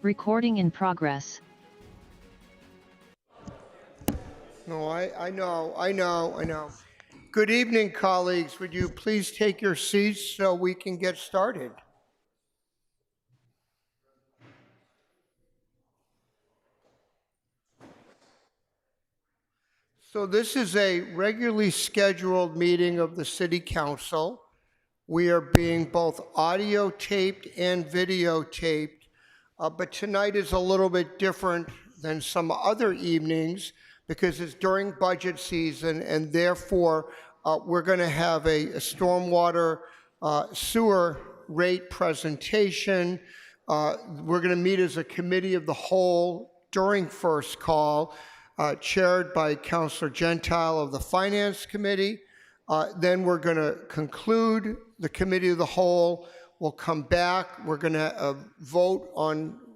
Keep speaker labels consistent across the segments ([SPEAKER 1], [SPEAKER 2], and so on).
[SPEAKER 1] Recording in progress.
[SPEAKER 2] No, I know. Good evening, colleagues. Would you please take your seats so we can get started? So this is a regularly scheduled meeting of the City Council. We are being both audio taped and videotaped, but tonight is a little bit different than some other evenings because it's during budget season, and therefore we're going to have a stormwater sewer rate presentation. We're going to meet as a committee of the whole during first call, chaired by Councilor Gentile of the Finance Committee. Then we're going to conclude the committee of the whole. We'll come back. We're going to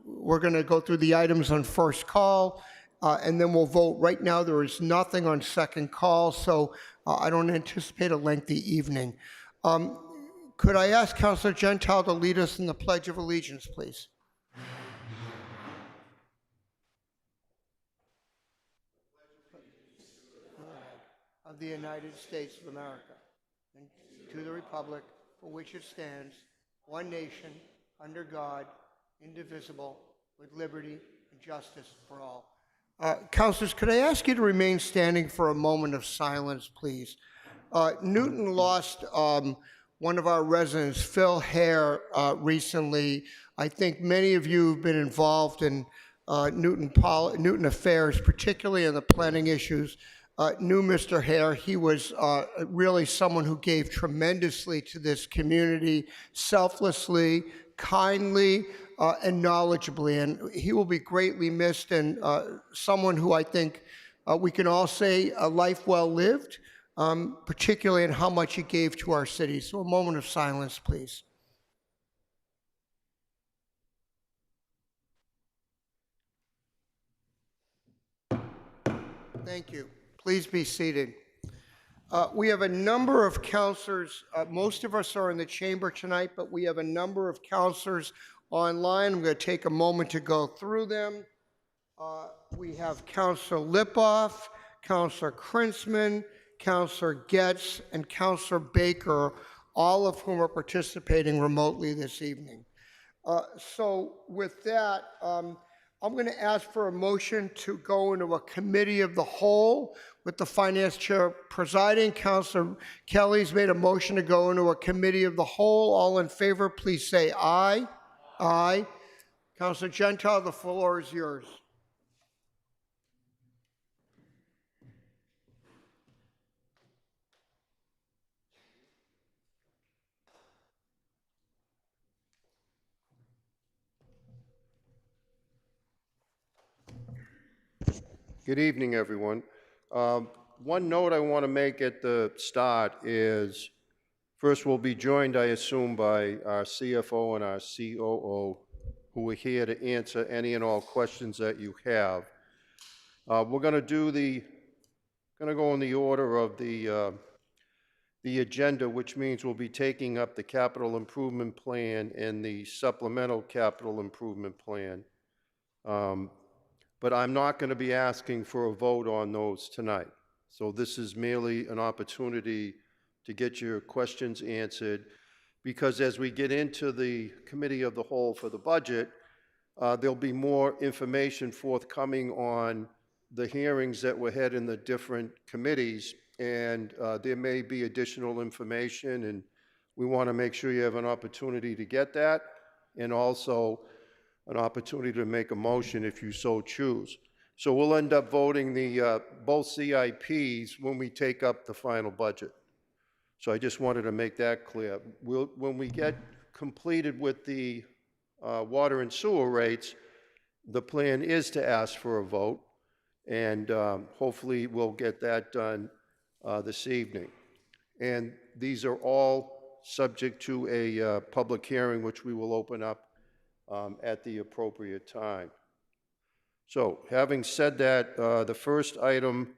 [SPEAKER 2] we're going to go through the items on first call, and then we'll vote. Right now, there is nothing on second call, so I don't anticipate a lengthy evening. Could I ask Councilor Gentile to lead us in the Pledge of Allegiance, please? Of the United States of America, and to the republic for which it stands, one nation, under God, indivisible, with liberty and justice for all. Councilors, could I ask you to remain standing for a moment of silence, please? Newton lost one of our residents, Phil Hare, recently. I think many of you have been involved in Newton affairs, particularly in the planning issues. Knew Mr. Hare. He was really someone who gave tremendously to this community, selflessly, kindly, and knowledgeably, and he will be greatly missed, and someone who I think we can all say a life well lived, particularly in how much he gave to our city. So a moment of silence, please. Thank you. Please be seated. We have a number of counselors. Most of us are in the chamber tonight, but we have a number of counselors online. I'm going to take a moment to go through them. We have Councilor Lipoff, Councilor Krinsman, Councilor Getz, and Councilor Baker, all of whom are participating remotely this evening. So with that, I'm going to ask for a motion to go into a committee of the whole with the finance chair presiding. Councilor Kelly's made a motion to go into a committee of the whole. All in favor, please say aye. Aye. Councilor Gentile, the floor is yours.
[SPEAKER 3] Good evening, everyone. One note I want to make at the start is, first we'll be joined, I assume, by our CFO and our COO, who are here to answer any and all questions that you have. We're going to go in the order of the agenda, which means we'll be taking up the capital improvement plan and the supplemental capital improvement plan. But I'm not going to be asking for a vote on those tonight. So this is merely an opportunity to get your questions answered, because as we get into the committee of the whole for the budget, there'll be more information forthcoming on the hearings that were had in the different committees, and there may be additional information, and we want to make sure you have an opportunity to get that, and also an opportunity to make a motion if you so choose. So we'll end up voting the both CIPs when we take up the final budget. So I just wanted to make that clear. When we get completed with the water and sewer rates, the plan is to ask for a vote, and hopefully we'll get that done this evening. And these are all subject to a public hearing, which we will open up at the appropriate time. So having said that, the first item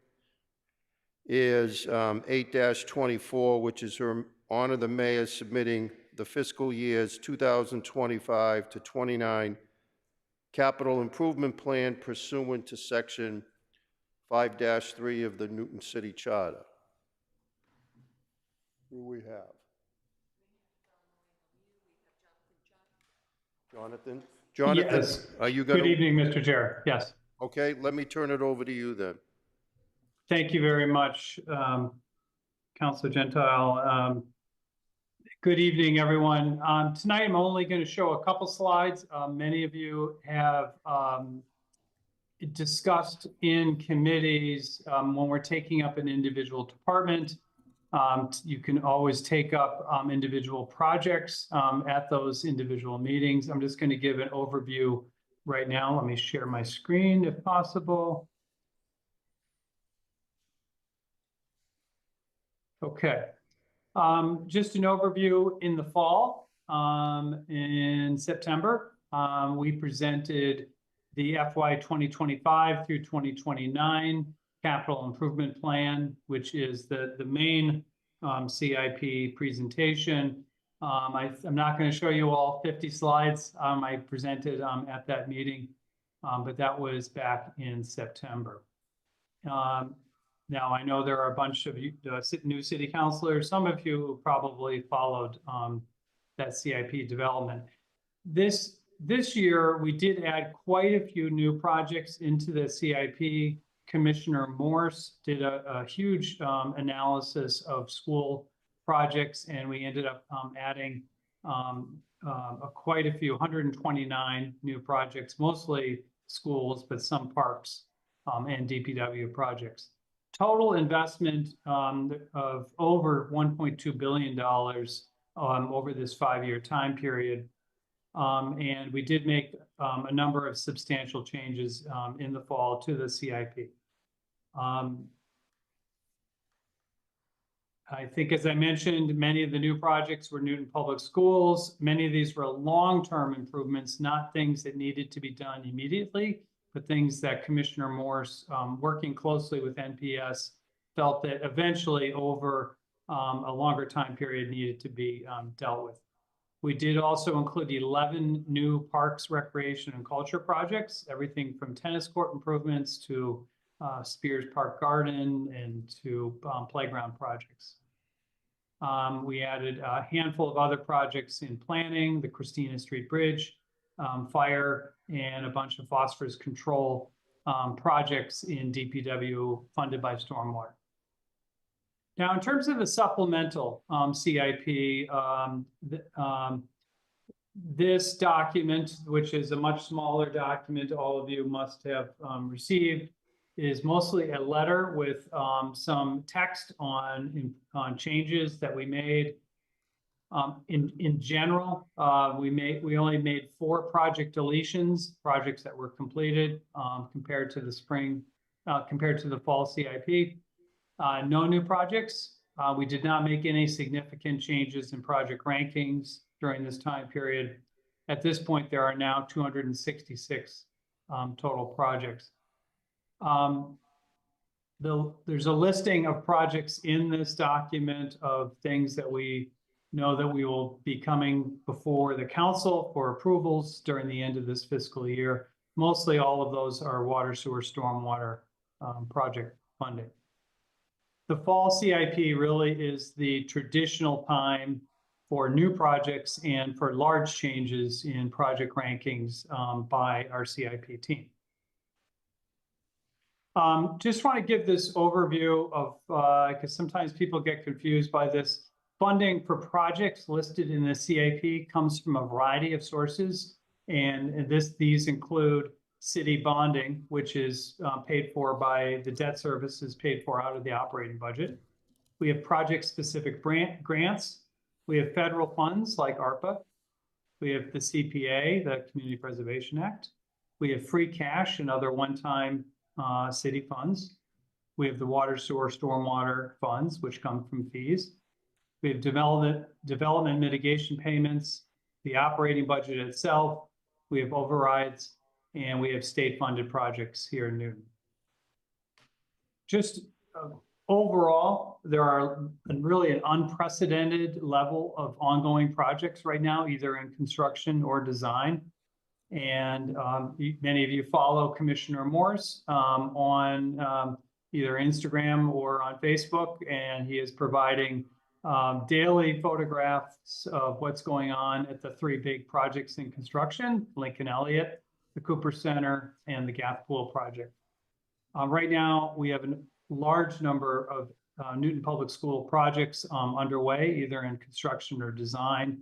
[SPEAKER 3] is 8-24, which is her honor the mayor submitting the fiscal years 2025 to 29 capital improvement plan pursuant to section 5-3 of the Newton City Charter. Who we have? Jonathan? Jonathan,
[SPEAKER 4] Yes.
[SPEAKER 3] are you going
[SPEAKER 4] Good
[SPEAKER 3] to?
[SPEAKER 4] evening, Mr. Chair. Yes.
[SPEAKER 3] Okay, let me turn it over to you then.
[SPEAKER 4] Thank you very much, Councilor Gentile. Good evening, everyone. Tonight, I'm only going to show a couple slides. Many of you have discussed in committees when we're taking up an individual department. You can always take up individual projects at those individual meetings. I'm just going to give an overview right now. Let me share my screen if possible. Okay. Just an overview. In the fall, in September, we presented the FY 2025 through 2029 capital improvement plan, which is the main CIP presentation. I'm not going to show you all 50 slides I presented at that meeting, but that was back in September. Now, I know there are a bunch of new city councilors, some of you who probably followed that CIP development. This year, we did add quite a few new projects into the CIP. Commissioner Morse did a huge analysis of school projects, and we ended up adding quite a few, 129 new projects, mostly schools, but some parks and DPW projects. Total investment of over $1.2 billion over this 5-year time period. And we did make a number of substantial changes in the fall to the CIP. I think, as I mentioned, many of the new projects were Newton Public Schools. Many of these were long-term improvements, not things that needed to be done immediately, but things that Commissioner Morse, working closely with NPS, felt that eventually over a longer time period needed to be dealt with. We did also include 11 new parks, recreation, and culture projects, everything from tennis court improvements to Spears Park Garden and to playground projects. We added a handful of other projects in planning, the Christina Street Bridge, fire, and a bunch of phosphorus control projects in DPW funded by stormwater. Now, in terms of the supplemental CIP, this document, which is a much smaller document all of you must have received, is mostly a letter with some text on changes that we made. In general, we only made 4 project deletions, projects that were completed compared to the fall CIP. No new projects. We did not make any significant changes in project rankings during this time period. At this point, there are now 266 total projects. There's a listing of projects in this document of things that we know that we will be coming before the council for approvals during the end of this fiscal year. Mostly all of those are water, sewer, stormwater project funding. The fall CIP really is the traditional time for new projects and for large changes in project rankings by our CIP team. Just want to give this overview of, because sometimes people get confused by this. Funding for projects listed in the CIP comes from a variety of sources, and these include city bonding, which is paid for by the debt services paid for out of the operating budget. We have project-specific grants. We have federal funds like ARPA. We have the CPA, the Community Preservation Act. We have free cash and other one-time city funds. We have the water, sewer, stormwater funds, which come from fees. We have development mitigation payments, the operating budget itself. We have overrides, and we have state-funded projects here in Newton. Just overall, there are really an unprecedented level of ongoing projects right now, either in construction or design. And many of you follow Commissioner Morse on either Instagram or on Facebook, and he is providing daily photographs of what's going on at the three big projects in construction: Lincoln Elliott, the Cooper Center, and the Gaff Pool project. Right now, we have a large number of Newton Public School projects underway, either in construction or design: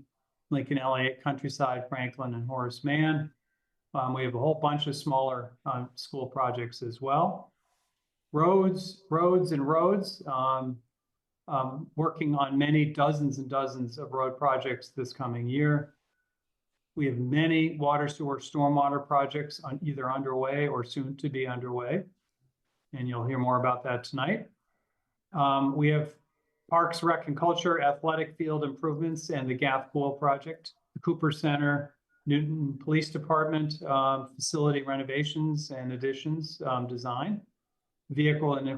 [SPEAKER 4] Lincoln Elliott, Countryside, Franklin, and Horace Mann. We have a whole bunch of smaller school projects as well. Roads, and roads. Working on many dozens and dozens of road projects this coming year. We have many water, sewer, stormwater projects either underway or soon to be underway, and you'll hear more about that tonight. We have Parks, Rec, and Culture, athletic field improvements, and the Gaff Pool project, the Cooper Center, Newton Police Department, facility renovations and additions design, vehicle and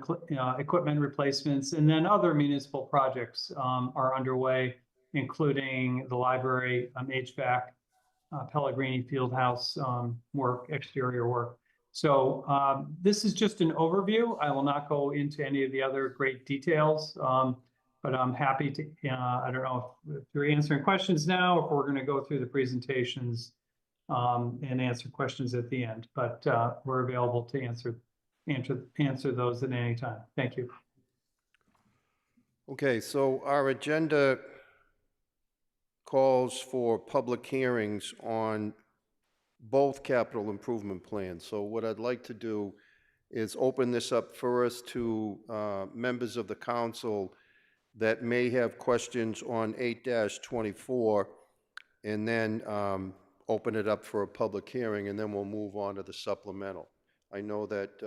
[SPEAKER 4] equipment replacements, and then other municipal projects are underway, including the library, HVAC, Pellegrini Fieldhouse work, exterior work. So this is just an overview. I will not go into any of the other great details, but I'm happy to, I don't know if you're answering questions now, or if we're going to go through the presentations and answer questions at the end, but we're available to answer those at any time. Thank you.
[SPEAKER 3] Okay, so our agenda calls for public hearings on both capital improvement plans. So what I'd like to do is open this up first to members of the council that may have questions on 8-24, and then open it up for a public hearing, and then we'll move on to the supplemental. I know that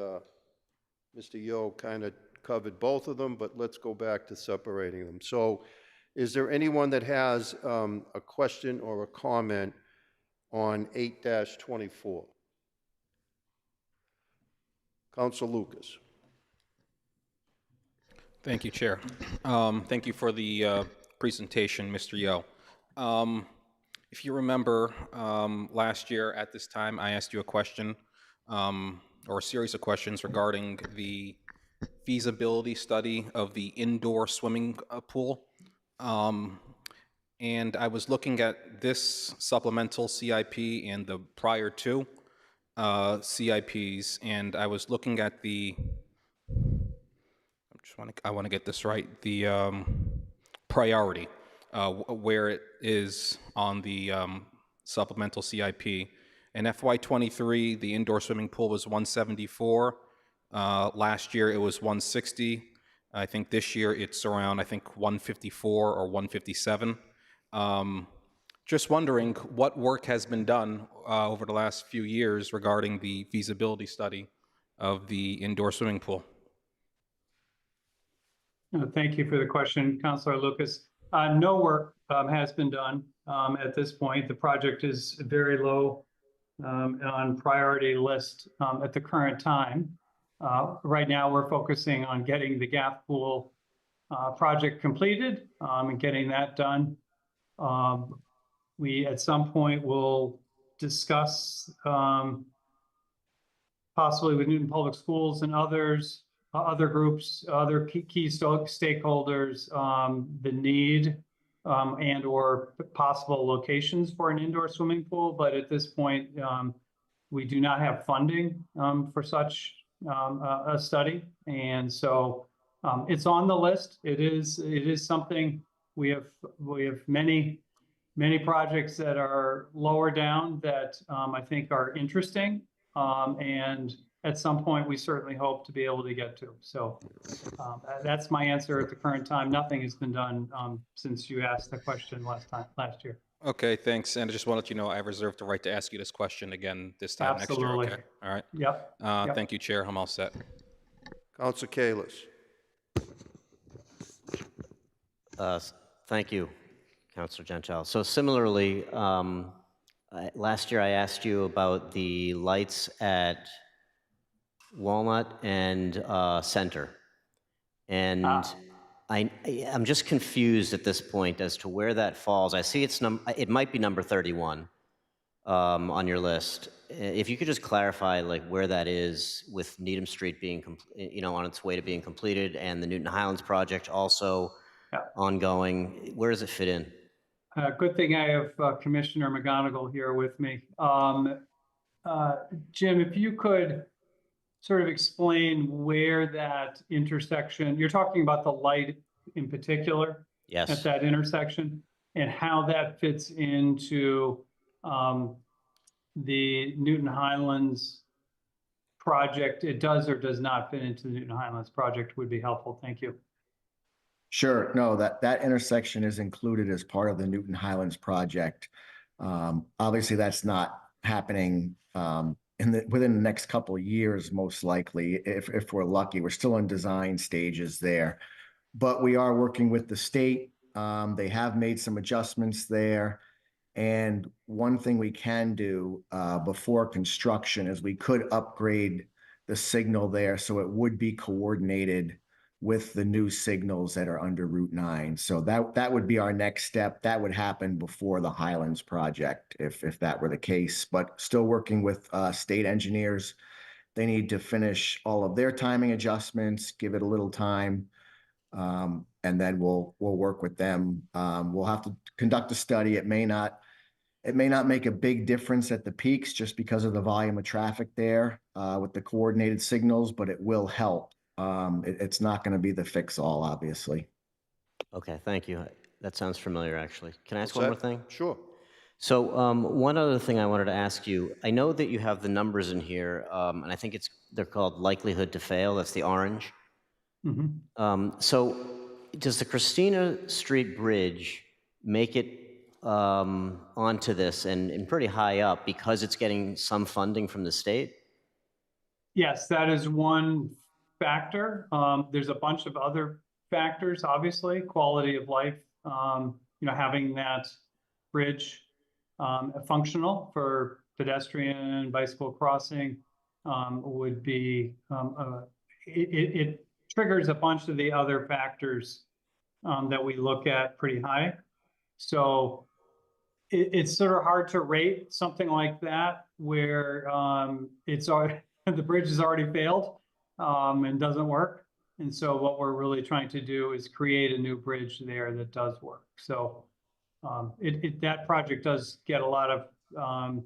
[SPEAKER 3] Mr. Yo kind of covered both of them, but let's go back to separating them. So is there anyone that has a question or a comment on 8-24? Council Lucas.
[SPEAKER 5] Thank you, Chair. Thank you for the presentation, Mr. Yo. If you remember, last year at this time, I asked you a question, or a series of questions regarding the feasibility study of the indoor swimming pool. And I was looking at this supplemental CIP and the prior two CIPs, and I was looking at the, I want to get this right, the priority, where it is on the supplemental CIP. In FY23, the indoor swimming pool was 174. Last year it was 160. I think this year it's around, 154 or 157. Just wondering what work has been done over the last few years regarding the feasibility study of the indoor swimming pool.
[SPEAKER 4] Thank you for the question, Councilor Lucas. No work has been done at this point. The project is very low on priority list at the current time. Right now, we're focusing on getting the Gaff Pool project completed and getting that done. We, at some point, will discuss possibly with Newton Public Schools and others, other groups, other key stakeholders, the need and or possible locations for an indoor swimming pool. But at this point, we do not have funding for such a study. And so it's on the list. It is something we have many projects that are lower down that I think are interesting. And at some point, we certainly hope to be able to get to. So that's my answer at the current time. Nothing has been done since you asked the question last year.
[SPEAKER 5] Okay, thanks. And I just want to let you know I reserve the right to ask you this question again this time
[SPEAKER 4] Absolutely.
[SPEAKER 5] next year. Okay. All right.
[SPEAKER 4] Yep. Yep.
[SPEAKER 5] Thank you, Chair. I'm all set.
[SPEAKER 3] Councilor Kalis.
[SPEAKER 6] Thank you, Councilor Gentile. So similarly, last year I asked you about the lights at Walnut and Center. And I'm just confused at this point as to where that falls. I see it might be number 31. on your list. If you could just clarify like where that is with Needham Street being, on its way to being completed, and the Newton Highlands project also
[SPEAKER 4] Yeah.
[SPEAKER 6] ongoing, where does it fit in?
[SPEAKER 4] Good thing I have Commissioner McGonigal here with me. Jim, if you could sort of explain where that intersection, you're talking about the light in particular at
[SPEAKER 6] Yes.
[SPEAKER 4] that intersection, and how that fits into the Newton Highlands project. It does or does not fit into the Newton Highlands project would be helpful. Thank you.
[SPEAKER 7] Sure. No, that intersection is included as part of the Newton Highlands project. Obviously, that's not happening within the next couple of years, most likely, if we're lucky. We're still in design stages there, but we are working with the state. They have made some adjustments there. And one thing we can do before construction is we could upgrade the signal there so it would be coordinated with the new signals that are under Route 9. So that would be our next step. That would happen before the Highlands project, if that were the case. But still working with state engineers. They need to finish all of their timing adjustments, give it a little time, and then we'll work with them. We'll have to conduct a study. It may not make a big difference at the peaks just because of the volume of traffic there with the coordinated signals, but it will help. It's not going to be the fix-all, obviously.
[SPEAKER 6] Okay, thank you. That sounds familiar, actually. Can I ask
[SPEAKER 3] What's
[SPEAKER 6] one
[SPEAKER 3] that?
[SPEAKER 6] more thing?
[SPEAKER 3] Sure.
[SPEAKER 6] So one other thing I wanted to ask you, I know that you have the numbers in here, and I think they're called likelihood to fail. That's the orange. So does the Christina Street Bridge make it onto this and pretty high up because it's getting some funding from the state?
[SPEAKER 4] Yes, that is one factor. There's a bunch of other factors, obviously, quality of life, having that bridge functional for pedestrian, bicycle crossing would be, it triggers a bunch of the other factors that we look at pretty high. So it's sort of hard to rate something like that where it's already, the bridge has already failed and doesn't work. And so what we're really trying to do is create a new bridge there that does work. So that project does get a lot of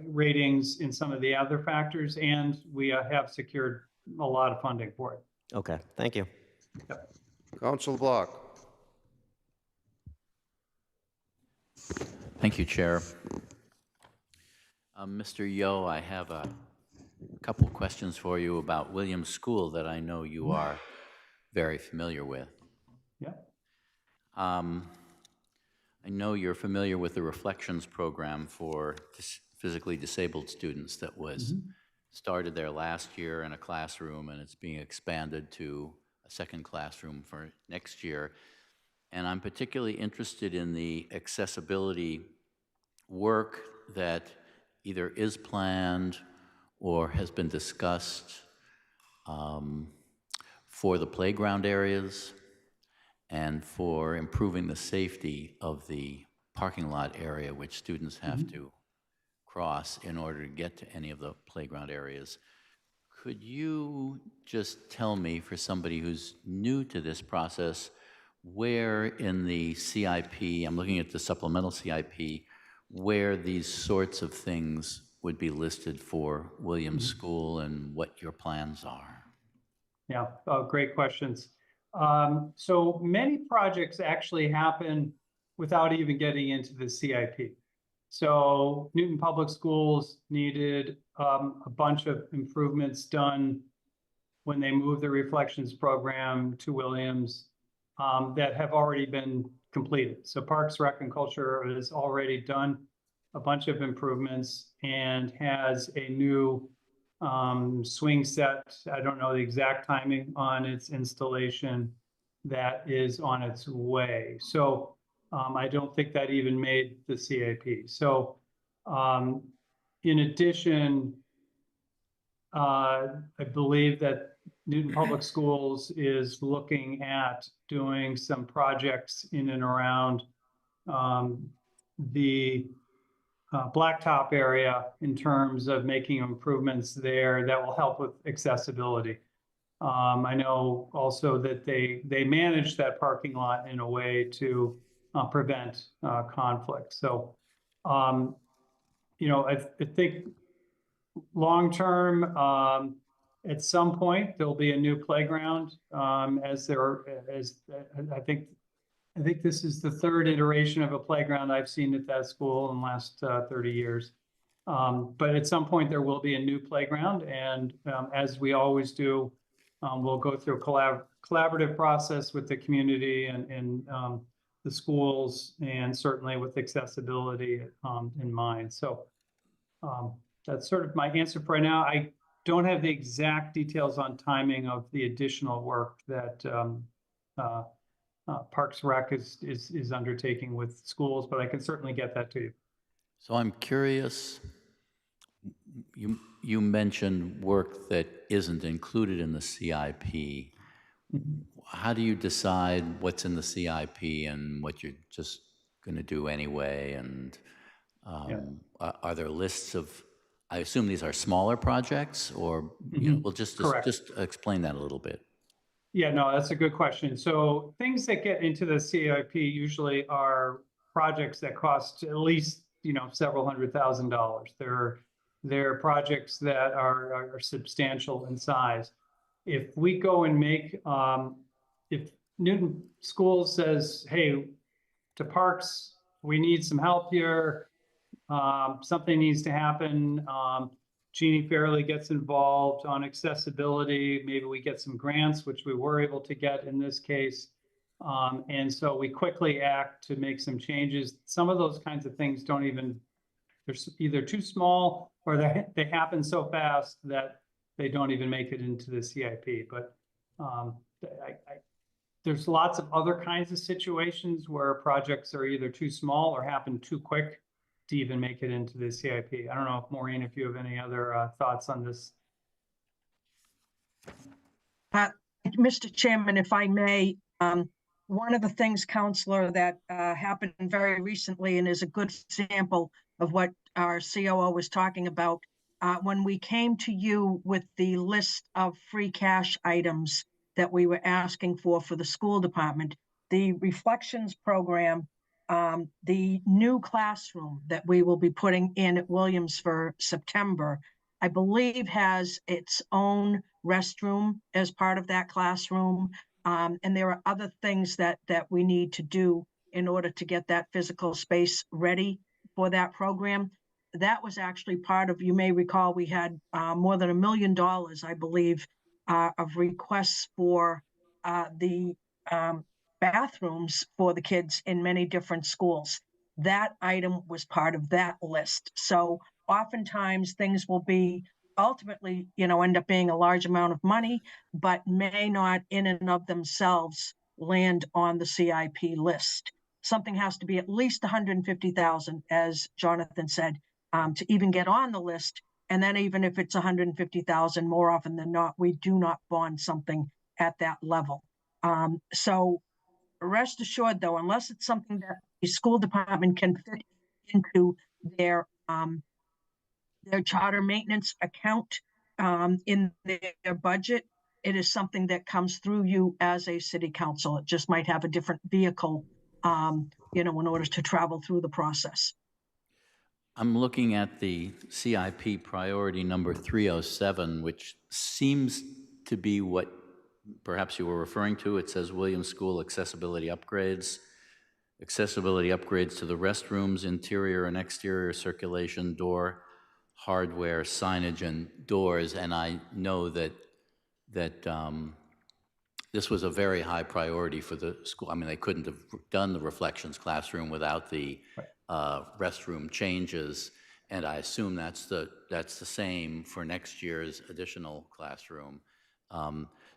[SPEAKER 4] ratings in some of the other factors, and we have secured a lot of funding for it.
[SPEAKER 6] Okay, thank you.
[SPEAKER 4] Yep.
[SPEAKER 3] Council Block.
[SPEAKER 8] Thank you, Chair. Mr. Yo, I have a couple of questions for you about Williams School that I know you are very familiar with.
[SPEAKER 4] Yeah.
[SPEAKER 8] I know you're familiar with the Reflections program for physically disabled students that was started there last year in a classroom, and it's being expanded to a second classroom for next year. And I'm particularly interested in the accessibility work that either is planned or has been discussed for the playground areas and for improving the safety of the parking lot area, which students have to cross in order to get to any of the playground areas. Could you just tell me, for somebody who's new to this process, where in the CIP, I'm looking at the supplemental CIP, where these sorts of things would be listed for Williams School and what your plans are?
[SPEAKER 4] Yeah, great questions. So many projects actually happen without even getting into the CIP. So Newton Public Schools needed a bunch of improvements done when they moved the Reflections program to Williams that have already been completed. So Parks, Rec, and Culture has already done a bunch of improvements and has a new swing set. I don't know the exact timing on its installation that is on its way. So I don't think that even made the CIP. So in addition, I believe that Newton Public Schools is looking at doing some projects in and around the blacktop area in terms of making improvements there that will help with accessibility. I know also that they manage that parking lot in a way to prevent conflict. So, you know, I think long-term, at some point, there'll be a new playground, as I think this is the third iteration of a playground I've seen at that school in the last 30 years. But at some point, there will be a new playground, and as we always do, we'll go through a collaborative process with the community and the schools, and certainly with accessibility in mind. So that's sort of my answer for right now. I don't have the exact details on timing of the additional work that Parks Rec is undertaking with schools, but I can certainly get that to you.
[SPEAKER 8] So I'm curious, you mentioned work that isn't included in the CIP. How do you decide what's in the CIP and what you're just going to do anyway? And are there lists of, I assume these are smaller projects, or, you know, well, just explain that a little bit.
[SPEAKER 4] Yeah, no, that's a good question. So things that get into the CIP usually are projects that cost at least, you know, several $100,000. They're projects that are substantial in size. If we go and make, if Newton Schools says, hey, to Parks, we need some help here, something needs to happen, Jeannie Fairley gets involved on accessibility. Maybe we get some grants, which we were able to get in this case. And so we quickly act to make some changes. Some of those kinds of things don't even, they're either too small or they happen so fast that they don't even make it into the CIP. But there's lots of other kinds of situations where projects are either too small or happen too quick to even make it into the CIP. I don't know, Maureen, if you have any other thoughts on this.
[SPEAKER 9] Mr. Chairman, if I may, one of the things, Counselor, that happened very recently and is a good example of what our COO was talking about, when we came to you with the list of free cash items that we were asking for the school department, the Reflections program, the new classroom that we will be putting in at Williams for September, I believe has its own restroom as part of that classroom. And there are other things that we need to do in order to get that physical space ready for that program. That was actually part of, you may recall, we had more than $1 million, I believe, of requests for the bathrooms for the kids in many different schools. That item was part of that list. So oftentimes things will be ultimately, you know, end up being a large amount of money, but may not in and of themselves land on the CIP list. Something has to be at least 150,000, as Jonathan said, to even get on the list. And then even if it's 150,000, more often than not, we do not bond something at that level. So rest assured, though, unless it's something that the school department can fit into their charter maintenance account in their budget, it is something that comes through you as a city council. It just might have a different vehicle, you know, in order to travel through the process.
[SPEAKER 8] I'm looking at the CIP priority number 307, which seems to be what perhaps you were referring to. It says Williams School accessibility upgrades to the restrooms, interior and exterior circulation, door, hardware, signage, and doors. And I know that this was a very high priority for the school. I mean, they couldn't have done the Reflections classroom without the restroom changes, and I assume that's the same for next year's additional classroom.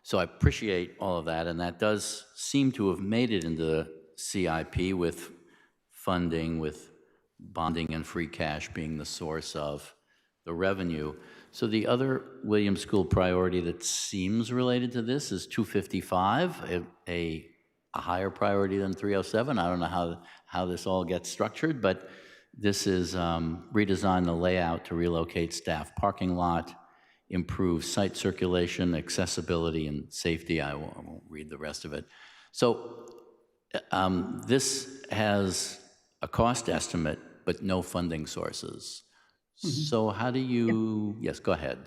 [SPEAKER 8] So I appreciate all of that, and that does seem to have made it into the CIP with funding, with bonding and free cash being the source of the revenue. So the other Williams School priority that seems related to this is 255, a higher priority than 307. I don't know how this all gets structured, but This is redesign the layout to relocate staff parking lot, improve site circulation, accessibility, and safety. I won't read the rest of it. So this has a cost estimate, but no funding sources. So how do you, yes, go ahead.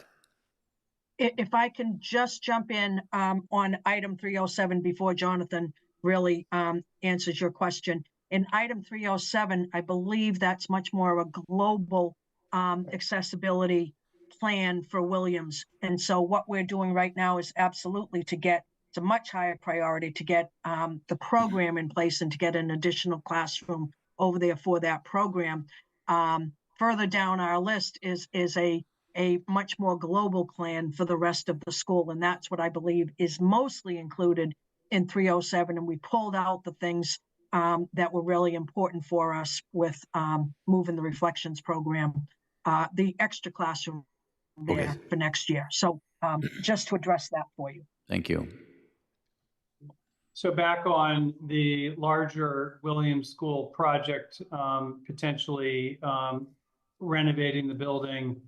[SPEAKER 9] If I can just jump in on item 307 before Jonathan really answers your question. In item 307, I believe that's much more of a global accessibility plan for Williams. And so what we're doing right now is absolutely to get, it's a much higher priority to get the program in place and to get an additional classroom over there for that program. Further down our list is a much more global plan for the rest of the school. And that's what I believe is mostly included in 307. And we pulled out the things that were really important for us with moving the reflections program, the extra classroom there for next year. So just to address that for you.
[SPEAKER 8] Thank you.
[SPEAKER 4] So back on the larger Williams School project, potentially renovating the building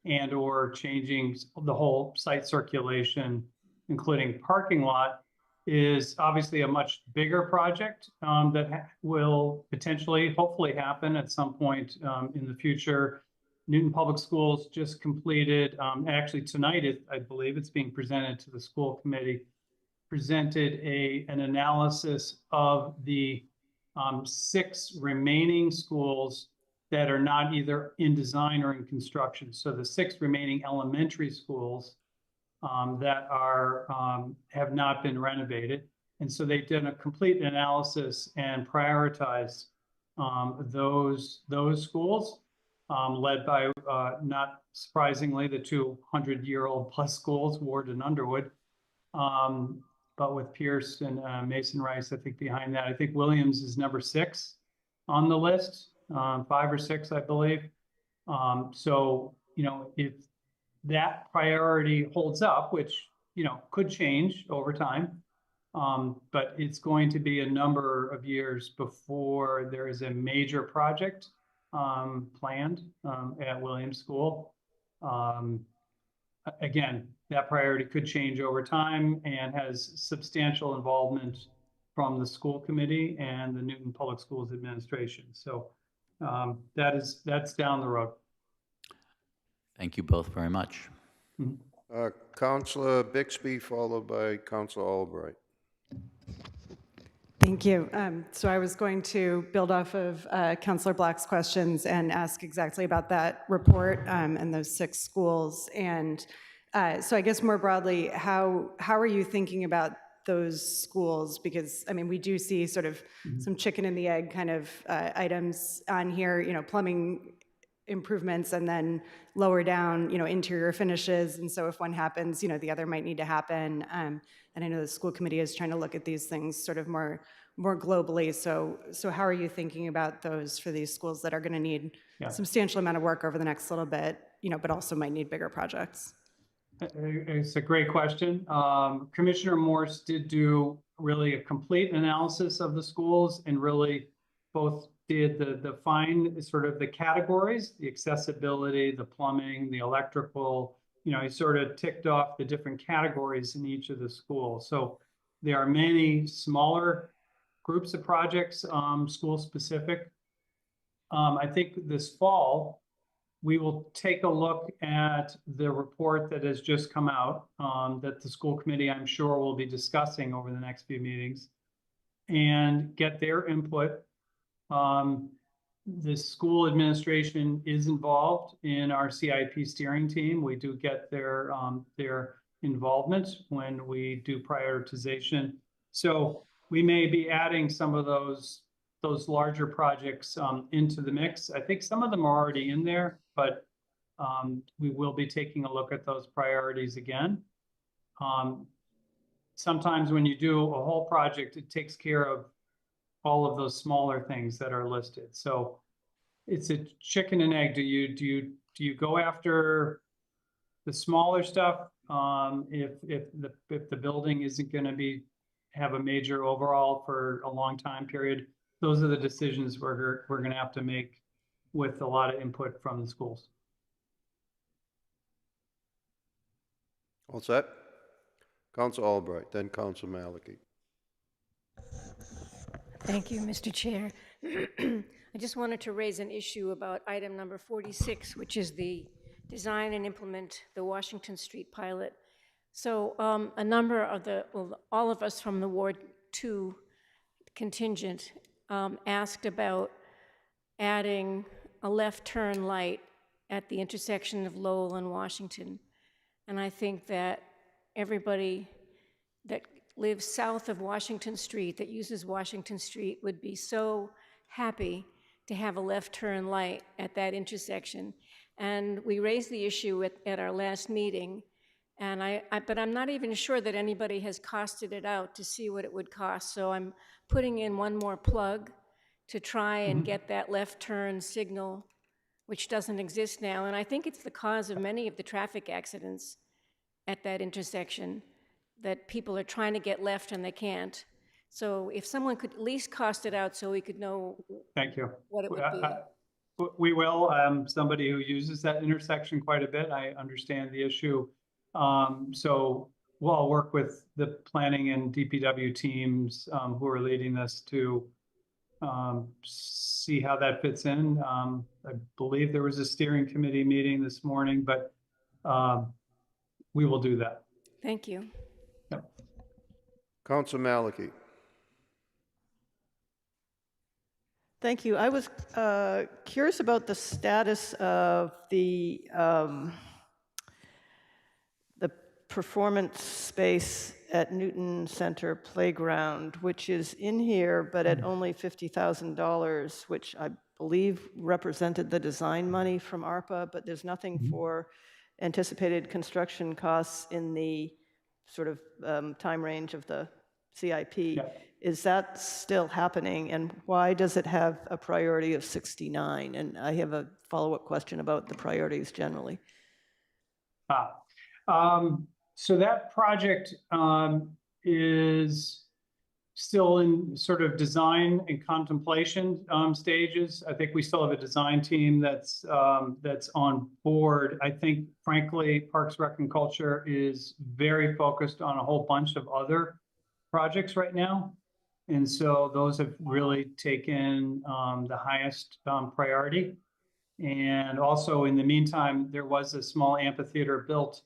[SPEAKER 4] and or changing the whole site circulation, including parking lot, is obviously a much bigger project that will potentially, hopefully happen at some point in the future. Newton Public Schools just completed, actually tonight, I believe it's being presented to the school committee, presented an analysis of the 6 remaining schools that are not either in design or in construction. So the 6 remaining elementary schools that have not been renovated. And so they did a complete analysis and prioritized those schools, led by, not surprisingly, the 200-year-old plus schools, Ward and Underwood, but with Pierce and Mason Rice, I think, behind that. I think Williams is number 6 on the list. 5 or 6, I believe. So, if that priority holds up, which, could change over time, but it's going to be a number of years before there is a major project planned at Williams School. Again, that priority could change over time and has substantial involvement from the school committee and the Newton Public Schools administration. So that's down the road.
[SPEAKER 8] Thank you both very much.
[SPEAKER 3] Councilor Bixby, followed by Councilor Albright.
[SPEAKER 10] Thank you. So I was going to build off of Councilor Black's questions and ask exactly about that report and those 6 schools. And so I guess more broadly, how are you thinking about those schools? Because, I mean, we do see sort of some chicken and the egg kind of items on here, plumbing improvements and then lower down, interior finishes. And so if one happens, the other might need to happen. And I know the school committee is trying to look at these things sort of more globally. So how are you thinking about those for these schools that are going to need a substantial amount of work over the next little bit, but also might need bigger projects?
[SPEAKER 4] It's a great question. Commissioner Morse did do really a complete analysis of the schools and really both did the fine sort of the categories, the accessibility, the plumbing, the electrical, he sort of ticked off the different categories in each of the schools. So there are many smaller groups of projects, school specific. I think this fall, we will take a look at the report that has just come out that the school committee, I'm sure, will be discussing over the next few meetings and get their input. The school administration is involved in our CIP steering team. We do get their involvement when we do prioritization. So we may be adding some of those larger projects into the mix. I think some of them are already in there, but we will be taking a look at those priorities again. Sometimes when you do a whole project, it takes care of all of those smaller things that are listed. So it's a chicken and egg. Do you go after the smaller stuff if the building isn't going to have a major overhaul for a long time period? Those are the decisions we're going to have to make with a lot of input from the schools.
[SPEAKER 3] All set? Council Albright, then Council Maliki.
[SPEAKER 11] Thank you, Mr. Chair. I just wanted to raise an issue about item number 46, which is the design and implement the Washington Street pilot. So a number of all of us from the Ward 2 contingent asked about adding a left turn light at the intersection of Lowell and Washington. And I think that everybody that lives south of Washington Street, that uses Washington Street, would be so happy to have a left turn light at that intersection. And we raised the issue at our last meeting, and but I'm not even sure that anybody has costed it out to see what it would cost. So I'm putting in one more plug to try and get that left turn signal, which doesn't exist now. And I think it's the cause of many of the traffic accidents at that intersection, that people are trying to get left and they can't. So if someone could at least cost it out so we could know
[SPEAKER 4] Thank you.
[SPEAKER 11] what it would be.
[SPEAKER 4] We will. Somebody who uses that intersection quite a bit, I understand the issue. So we'll work with the planning and DPW teams who are leading this to see how that fits in. I believe there was a steering committee meeting this morning, but we will do that.
[SPEAKER 11] Thank you.
[SPEAKER 4] Yep.
[SPEAKER 3] Council Maliki.
[SPEAKER 12] Thank you. I was curious about the status of the performance space at Newton Center Playground, which is in here, but at only $50,000, which I believe represented the design money from ARPA, but there's nothing for anticipated construction costs in the sort of time range of the CIP. Yeah. Is that still happening, and why does it have a priority of 69? And I have a follow-up question about the priorities generally.
[SPEAKER 4] So that project is still in sort of design and contemplation stages. I think we still have a design team that's on board. I think, frankly, Parks, Rec, and Culture is very focused on a whole bunch of other projects right now. And so those have really taken the highest priority. And also, in the meantime, there was a small amphitheater built,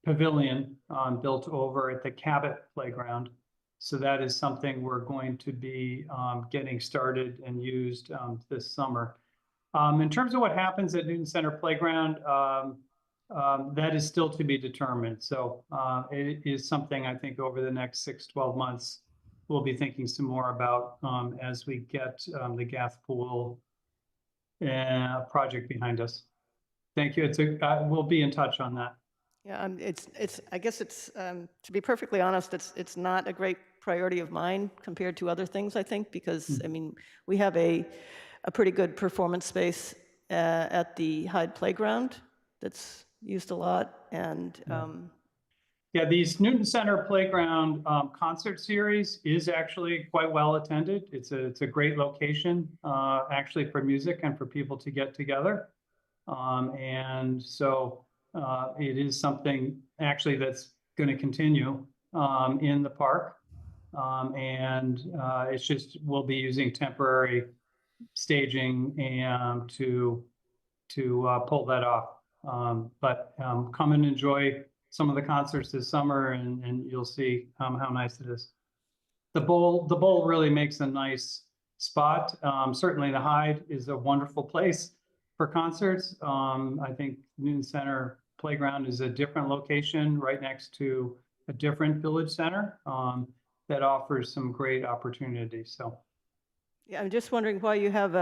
[SPEAKER 4] pavilion built over at the Cabot Playground. So that is something we're going to be getting started and used this summer. In terms of what happens at Newton Center Playground, that is still to be determined. So it is something I think over the next 6-12 months, we'll be thinking some more about as we get the Gath Pool project behind us. Thank you. We'll be in touch on that.
[SPEAKER 12] Yeah, I guess it's to be perfectly honest, it's not a great priority of mine compared to other things, I think, because I mean, we have a pretty good performance space at the Hyde Playground that's used a lot, and
[SPEAKER 4] yeah, these Newton Center Playground concert series is actually quite well attended. It's a great location actually for music and for people to get together, and so it is something actually that's going to continue in the park, and it's just we'll be using temporary staging and to pull that off. But come and enjoy some of the concerts this summer, and you'll see how nice it is. The bowl really makes a nice spot. Certainly the Hyde is a wonderful place for concerts. I think Newton Center Playground is a different location right next to a different village center that offers some great opportunities. So.
[SPEAKER 12] Yeah, I'm just wondering why you have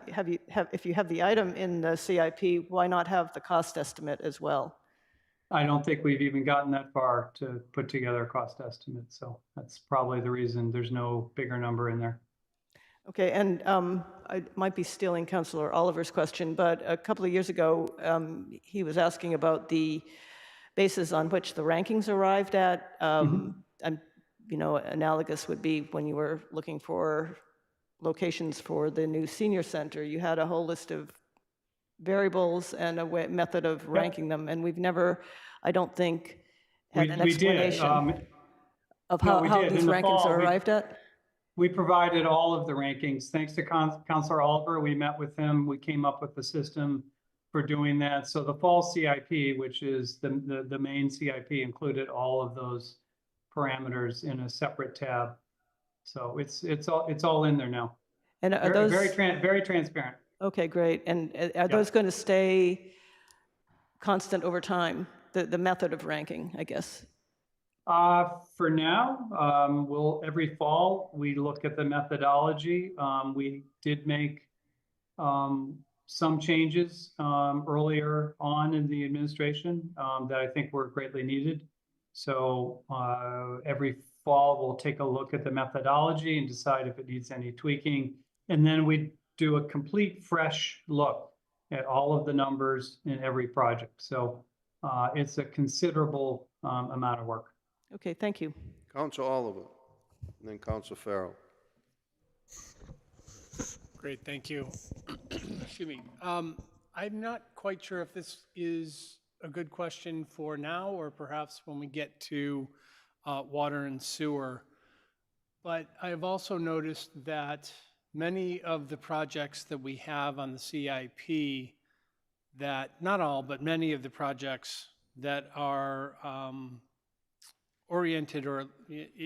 [SPEAKER 12] if you have the item in the CIP, why not have the cost estimate as well?
[SPEAKER 4] I don't think we've even gotten that far to put together a cost estimate, so that's probably the reason there's no bigger number in there.
[SPEAKER 12] Okay, and I might be stealing Councilor Oliver's question, but a couple of years ago, he was asking about the basis on which the rankings arrived at. And, you know, analogous would be when you were looking for locations for the new senior center, you had a whole list of variables and a method of ranking them, and we've never, I don't think, had an
[SPEAKER 4] We did.
[SPEAKER 12] explanation of
[SPEAKER 4] No, we
[SPEAKER 12] how
[SPEAKER 4] did.
[SPEAKER 12] these
[SPEAKER 4] In the
[SPEAKER 12] rankings
[SPEAKER 4] fall,
[SPEAKER 12] are arrived at.
[SPEAKER 4] we provided all of the rankings. Thanks to Counselor Oliver, we met with him. We came up with the system for doing that. So the fall CIP, which is the main CIP, included all of those parameters in a separate tab. So it's all in there now.
[SPEAKER 12] And are those
[SPEAKER 4] very transparent.
[SPEAKER 12] okay? Great. And are those going to stay constant over time? The method of ranking, I guess.
[SPEAKER 4] For now, every fall we look at the methodology. We did make some changes earlier on in the administration that I think were greatly needed. So every fall we'll take a look at the methodology and decide if it needs any tweaking. And then we do a complete fresh look at all of the numbers in every project. So it's a considerable amount of work.
[SPEAKER 12] Okay, thank you.
[SPEAKER 3] Council Oliver, and then Council Farrell.
[SPEAKER 13] Great, thank you. Excuse me. I'm not quite sure if this is a good question for now or perhaps when we get to water and sewer. But I've also noticed that many of the projects that we have on the CIP, that not all, but many of the projects that are oriented or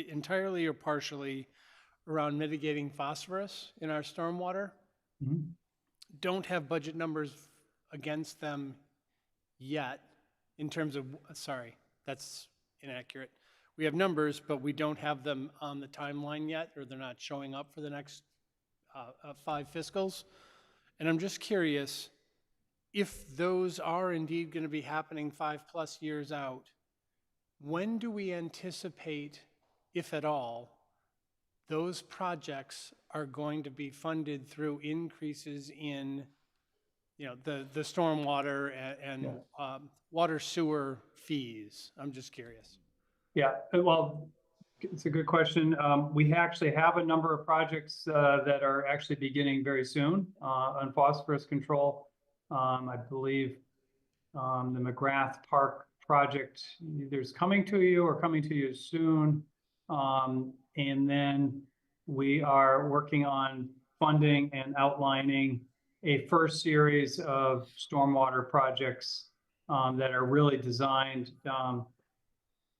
[SPEAKER 13] entirely or partially around mitigating phosphorus in our stormwater, don't have budget numbers against them yet in terms of, sorry, that's inaccurate. We have numbers, but we don't have them on the timeline yet, or they're not showing up for the next 5 fiscals. And I'm just curious, if those are indeed going to be happening 5+ years out, when do we anticipate, if at all, those projects are going to be funded through increases in, the stormwater and water sewer fees? I'm just curious.
[SPEAKER 4] Yeah, well, it's a good question. We actually have a number of projects that are actually beginning very soon on phosphorus control. I believe the McGrath Park project either is coming to you or coming to you soon. And then we are working on funding and outlining a first series of stormwater projects that are really designed.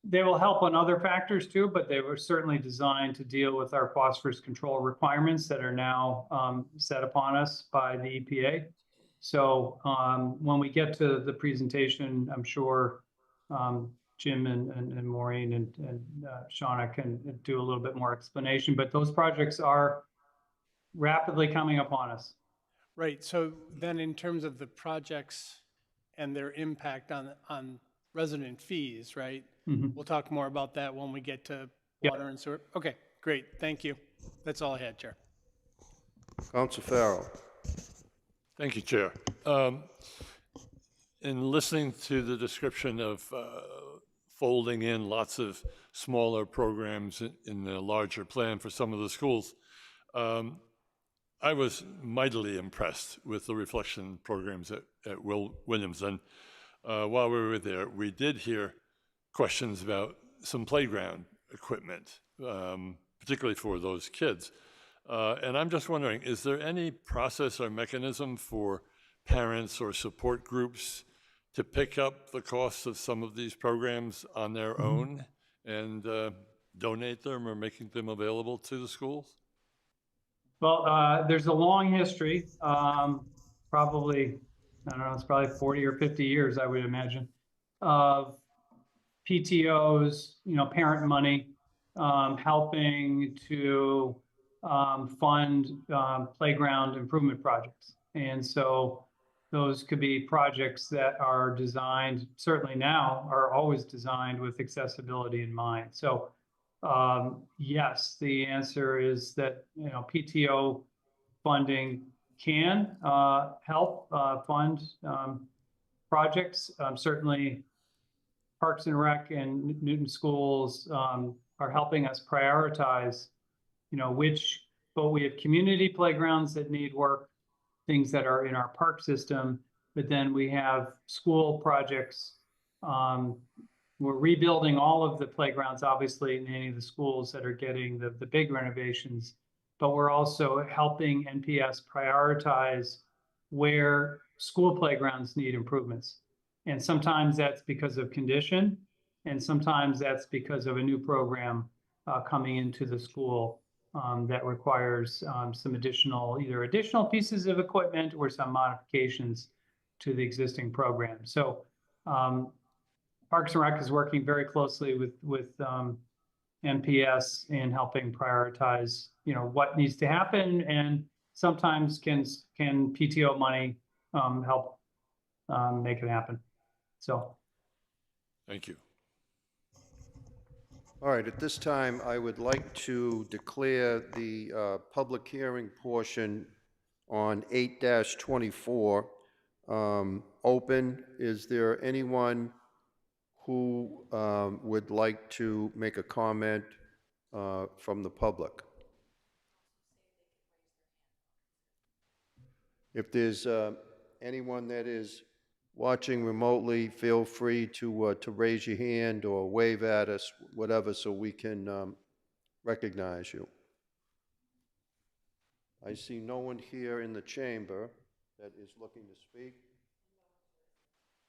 [SPEAKER 4] They will help on other factors too, but they were certainly designed to deal with our phosphorus control requirements that are now set upon us by the EPA. So when we get to the presentation, I'm sure Jim and Maureen and Shauna can do a little bit more explanation, but those projects are rapidly coming upon us.
[SPEAKER 13] Right, so then in terms of the projects and their impact on resident fees, right? We'll talk more about that when we get to water and sewer. Okay, great, thank you. That's all I had, Chair.
[SPEAKER 3] Council Farrell.
[SPEAKER 14] Thank you, Chair. In listening to the description of folding in lots of smaller programs in the larger plan for some of the schools, I was mightily impressed with the reflection programs at Williams. And while we were there, we did hear questions about some playground equipment, particularly for those kids. And I'm just wondering, is there any process or mechanism for parents or support groups to pick up the costs of some of these programs on their own and donate them or making them available to the schools?
[SPEAKER 4] Well, there's a long history, probably, I don't know, it's probably 40 or 50 years, I would imagine, of PTOs, parent money, helping to fund playground improvement projects. And so those could be projects that are designed, certainly now, are always designed with accessibility in mind. So yes, the answer is that, PTO funding can help fund projects. Certainly Parks and Rec and Newton Schools are helping us prioritize, which but we have community playgrounds that need work, things that are in our park system, but then we have school projects. We're rebuilding all of the playgrounds, obviously, in any of the schools that are getting the big renovations, but we're also helping NPS prioritize where school playgrounds need improvements. And sometimes that's because of condition, and sometimes that's because of a new program coming into the school that requires some either additional pieces of equipment or some modifications to the existing program. So Parks and Rec is working very closely with NPS in helping prioritize, what needs to happen, and sometimes can PTO money help make it happen. So.
[SPEAKER 14] Thank you.
[SPEAKER 3] All right, at this time, I would like to declare the public hearing portion on 8-24 open. Is there anyone who would like to make a comment from the public? If there's anyone that is watching remotely, feel free to raise your hand or wave at us, whatever, so we can recognize you. I see no one here in the chamber that is looking to speak.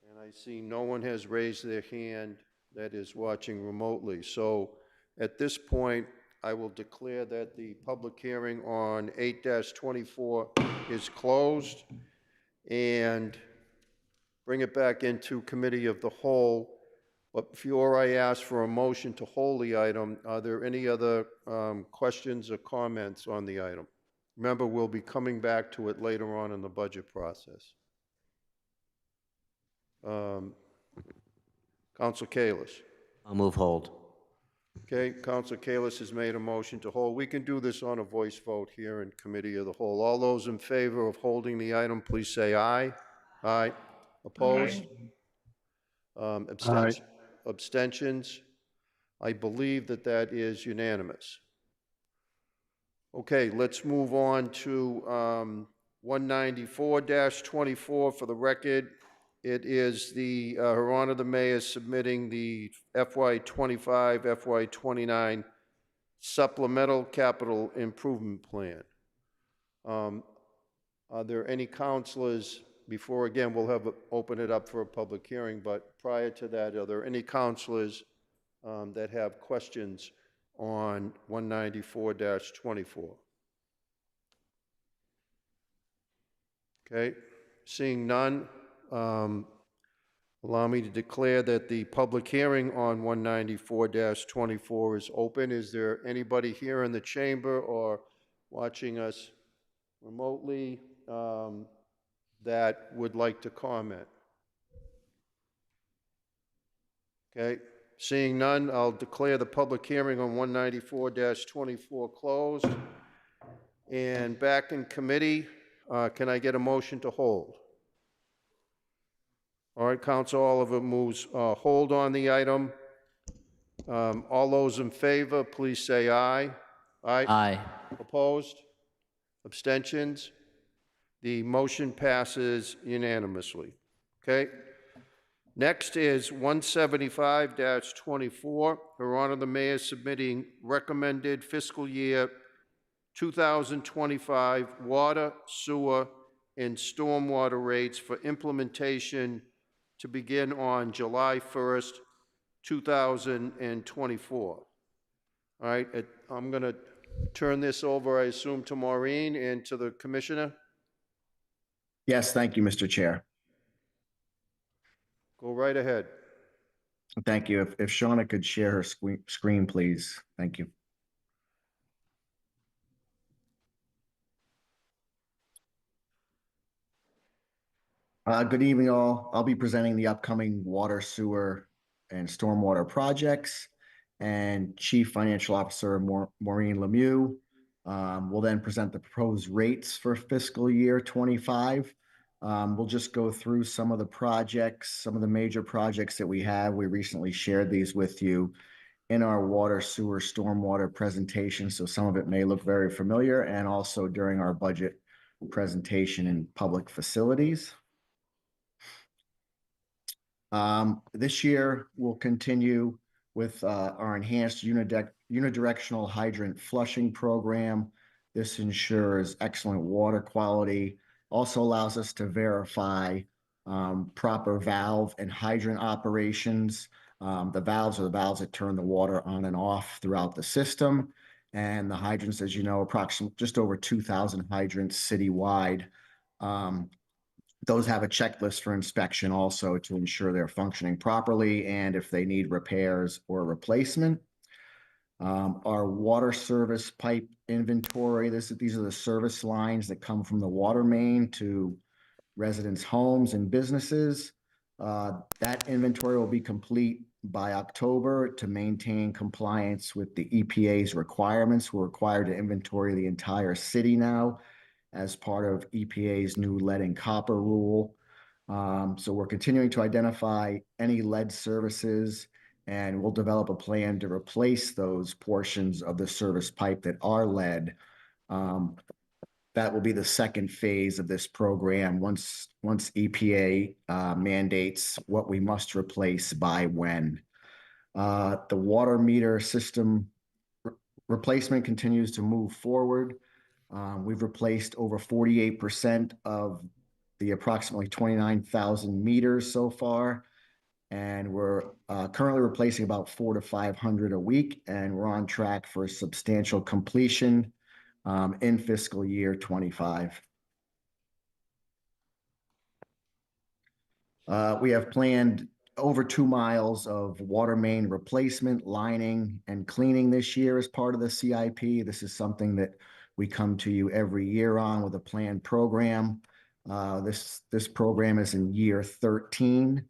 [SPEAKER 3] And I see no one has raised their hand that is watching remotely. So at this point, I will declare that the public hearing on 8-24 is closed and bring it back into committee of the whole. But before I ask for a motion to hold the item, are there any other questions or comments on the item? Remember, we'll be coming back to it later on in the budget process. Council Kalis.
[SPEAKER 6] I'll move hold.
[SPEAKER 3] Okay, Council Kalis has made a motion to hold. We can do this on a voice vote here in committee of the whole. All those in favor of holding the item, please say aye. Aye. Opposed? Abstentions? I believe that is unanimous. Okay, let's move on to 194-24 for the record. It is Her Honor the Mayor submitting the FY25, FY29 Supplemental Capital Improvement Plan. Are there any councilors, before again we'll open it up for a public hearing, but prior to that, are there any councilors that have questions on 194-24? Okay, seeing none, allow me to declare that the public hearing on 194-24 is open. Is there anybody here in the chamber or watching us remotely that would like to comment? Okay, seeing none, I'll declare the public hearing on 194-24 closed. And back in committee, can I get a motion to hold? All right, Council Oliver moves hold on the item. All those in favor, please say aye. Aye.
[SPEAKER 8] Aye.
[SPEAKER 3] Opposed? Abstentions? The motion passes unanimously. Okay. Next is 175-24. Her Honor the Mayor submitting recommended fiscal year 2025 water, sewer, and stormwater rates for implementation to begin on July 1st, 2024. All right, I'm going to turn this over, I assume, to Maureen and to the Commissioner.
[SPEAKER 7] Yes, thank you, Mr. Chair.
[SPEAKER 3] Go right ahead.
[SPEAKER 7] Thank you. If Shauna could share her screen, please. Thank you. Good evening, all. I'll be presenting the upcoming water, sewer, and stormwater projects, and Chief Financial Officer Maureen Lemieux will then present the proposed rates for fiscal year 25. We'll just go through some of the projects, some of the major projects that we have. We recently shared these with you. in our water, sewer, stormwater presentation, so some of it may look very familiar, and also during our budget presentation in public facilities. This year, we'll continue with our enhanced unidirectional hydrant flushing program. This ensures excellent water quality, also allows us to verify proper valve and hydrant operations. The valves are the valves that turn the water on and off throughout the system. And the hydrants, as you know, approximately just over 2,000 hydrants citywide. Those have a checklist for inspection also to ensure they're functioning properly and if they need repairs or replacement. Our water service pipe inventory, these are the service lines that come from the water main to residents' homes and businesses. That inventory will be complete by October to maintain compliance with the EPA's requirements. We're required to inventory the entire city now as part of EPA's new lead and copper rule. So we're continuing to identify any lead services, and we'll develop a plan to replace those portions of the service pipe that are lead. That will be the second phase of this program once EPA mandates what we must replace by when. The water meter system replacement continues to move forward. We've replaced over 48% of the approximately 29,000 meters so far, and we're currently replacing about 400 to 500 a week, and we're on track for substantial completion in fiscal year 25. We have planned over 2 miles of water main replacement, lining, and cleaning this year as part of the CIP. This is something that we come to you every year on with a planned program. This program is in year 13.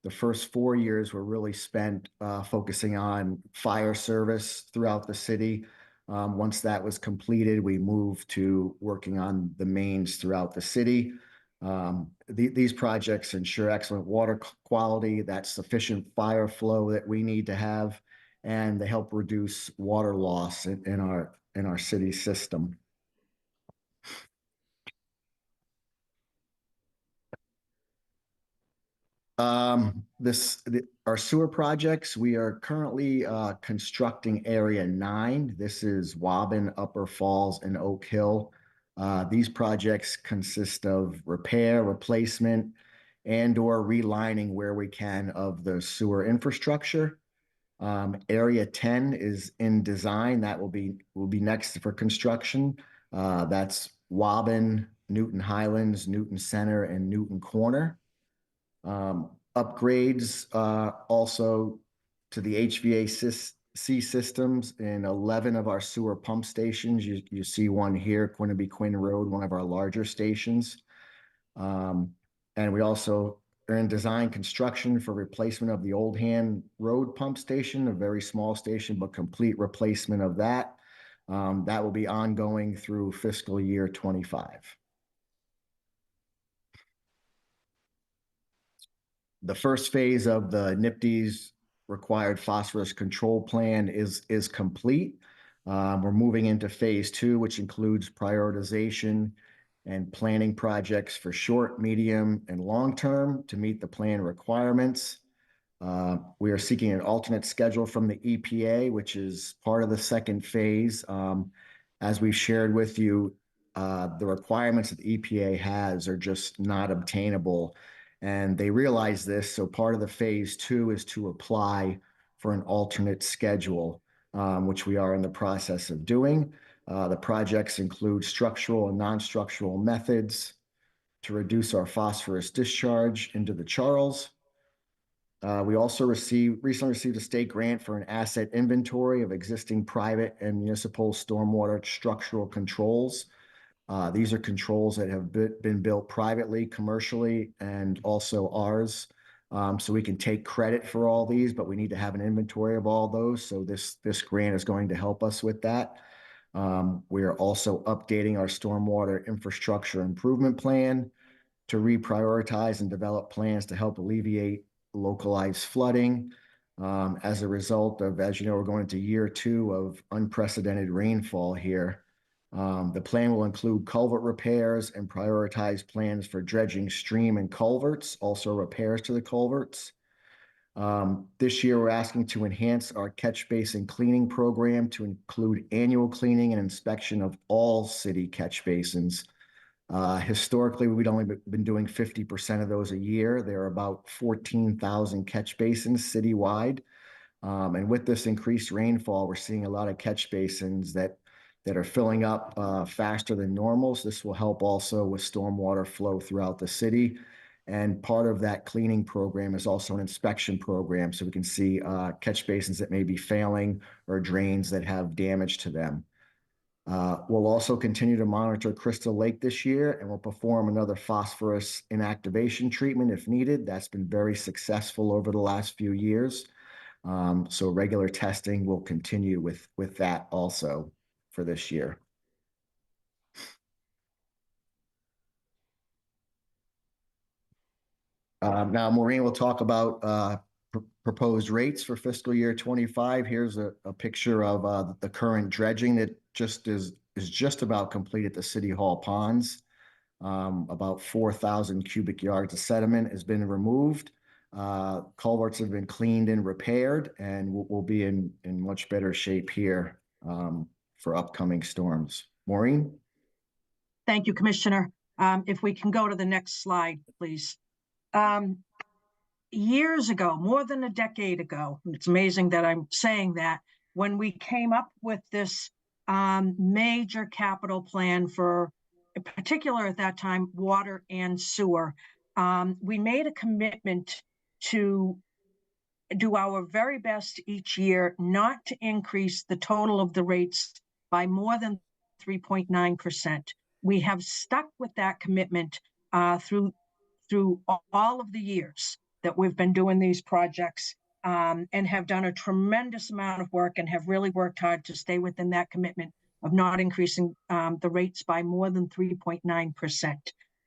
[SPEAKER 7] The first 4 years were really spent focusing on fire service throughout the city. Once that was completed, we moved to working on the mains throughout the city. These projects ensure excellent water quality, that sufficient fire flow that we need to have, and they help reduce water loss in our city system. Our sewer projects, we are currently constructing Area 9. This is Woburn, Upper Falls, and Oak Hill. These projects consist of repair, replacement, and/or relining where we can of the sewer infrastructure. Area 10 is in design. That will be next for construction. That's Woburn, Newton Highlands, Newton Center, and Newton Corner. Upgrades also to the HVAC systems in 11 of our sewer pump stations. You see one here, Quinnaby Quinn Road, one of our larger stations. And we also are in design construction for replacement of the Old Hand Road pump station, a very small station, but complete replacement of that. That will be ongoing through fiscal year 25. The first phase of the NIPD's required phosphorus control plan is complete. We're moving into phase 2, which includes prioritization and planning projects for short, medium, and long term to meet the plan requirements. We are seeking an alternate schedule from the EPA, which is part of the second phase. As we've shared with you, the requirements that the EPA has are just not obtainable. And they realize this, so part of the phase 2 is to apply for an alternate schedule, which we are in the process of doing. The projects include structural and non-structural methods to reduce our phosphorus discharge into the Charles. We also recently received a state grant for an asset inventory of existing private and municipal stormwater structural controls. These are controls that have been built privately, commercially, and also ours. So we can take credit for all these, but we need to have an inventory of all those. So this grant is going to help us with that. We are also updating our stormwater infrastructure improvement plan to reprioritize and develop plans to help alleviate localized flooding. as a result of, as you know, we're going into year 2 of unprecedented rainfall here. The plan will include culvert repairs and prioritize plans for dredging stream and culverts, also repairs to the culverts. This year, we're asking to enhance our catch basin cleaning program to include annual cleaning and inspection of all city catch basins. Historically, we'd only been doing 50% of those a year. There are about 14,000 catch basins citywide. And with this increased rainfall, we're seeing a lot of catch basins that are filling up faster than normal. So this will help also with stormwater flow throughout the city. And part of that cleaning program is also an inspection program, so we can see catch basins that may be failing or drains that have damage to them. We'll also continue to monitor Crystal Lake this year, and we'll perform another phosphorus inactivation treatment if needed. That's been very successful over the last few years. So regular testing will continue with that also for this year. Now, Maureen will talk about proposed rates for fiscal year 25. Here's a picture of the current dredging that is just about complete at the City Hall ponds. About 4,000 cubic yards of sediment has been removed. Culverts have been cleaned and repaired, and we'll be in much better shape here for upcoming storms. Maureen?
[SPEAKER 9] Thank you, Commissioner. If we can go to the next slide, please. Years ago, more than a decade ago, and it's amazing that I'm saying that, when we came up with this major capital plan for, in particular at that time, water and sewer, we made a commitment to do our very best each year not to increase the total of the rates by more than 3.9%. We have stuck with that commitment through all of the years that we've been doing these projects, and have done a tremendous amount of work and have really worked hard to stay within that commitment of not increasing the rates by more than 3.9%.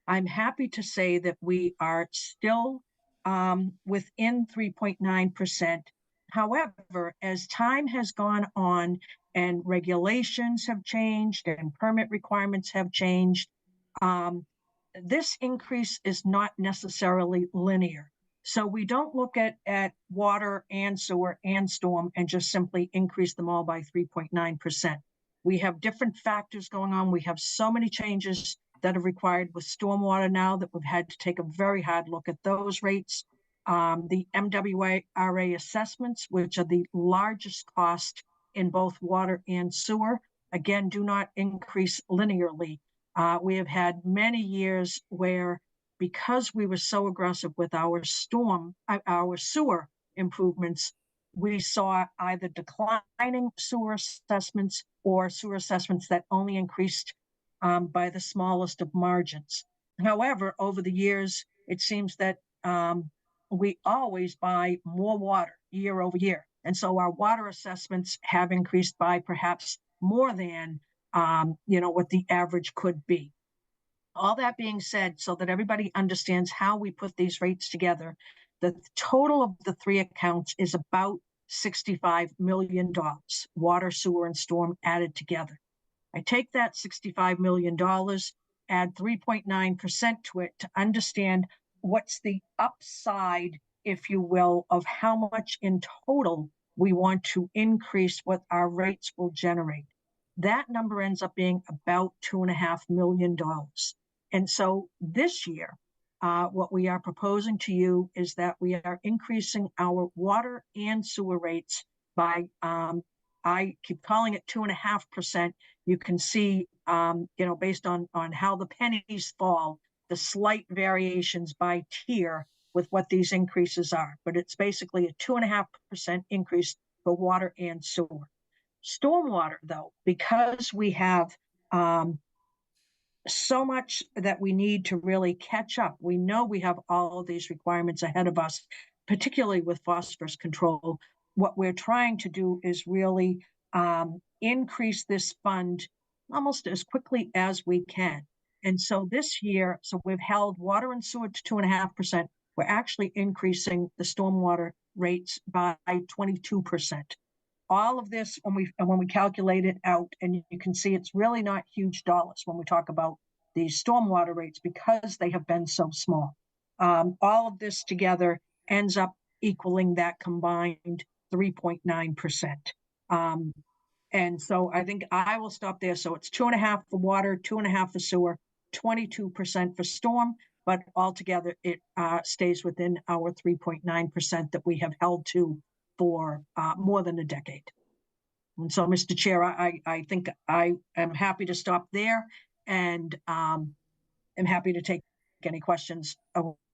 [SPEAKER 9] I'm happy to say that we are still within 3.9%. However, as time has gone on and regulations have changed and permit requirements have changed, this increase is not necessarily linear. So we don't look at water and sewer and storm and just simply increase them all by 3.9%. We have different factors going on. We have so many changes that are required with stormwater now that we've had to take a very hard look at those rates. The MWRA assessments, which are the largest cost in both water and sewer, again, do not increase linearly. We have had many years where, because we were so aggressive with our sewer improvements, we saw either declining sewer assessments or sewer assessments that only increased by the smallest of margins. However, over the years, it seems that we always buy more water year over year. And so our water assessments have increased by perhaps more than what the average could be. All that being said, so that everybody understands how we put these rates together, the total of the three accounts is about $65 million, water, sewer, and storm added together. I take that $65 million, add 3.9% to it to understand what's the upside, if you will, of how much in total we want to increase what our rates will generate. That number ends up being about $2.5 million. And so this year, what we are proposing to you is that we are increasing our water and sewer rates by, I keep calling it 2.5%. You can see, based on how the pennies fall, the slight variations by tier with what these increases are. But it's basically a 2.5% increase for water and sewer. Stormwater, though, because we have so much that we need to really catch up. We know we have all of these requirements ahead of us, particularly with phosphorus control. What we're trying to do is really increase this fund almost as quickly as we can. And so this year, we've held water and sewer to 2.5%. We're actually increasing the stormwater rates by 22%. All of this, when we calculate it out, and you can see it's really not huge dollars when we talk about these stormwater rates because they have been so small. All of this together ends up equaling that combined 3.9%. And so I think I will stop there. So it's 2.5 for water, 2.5 for sewer, 22% for storm, but altogether it stays within our 3.9% that we have held to for more than a decade. And so, Mr. Chair, I think I am happy to stop there, and am happy to take any questions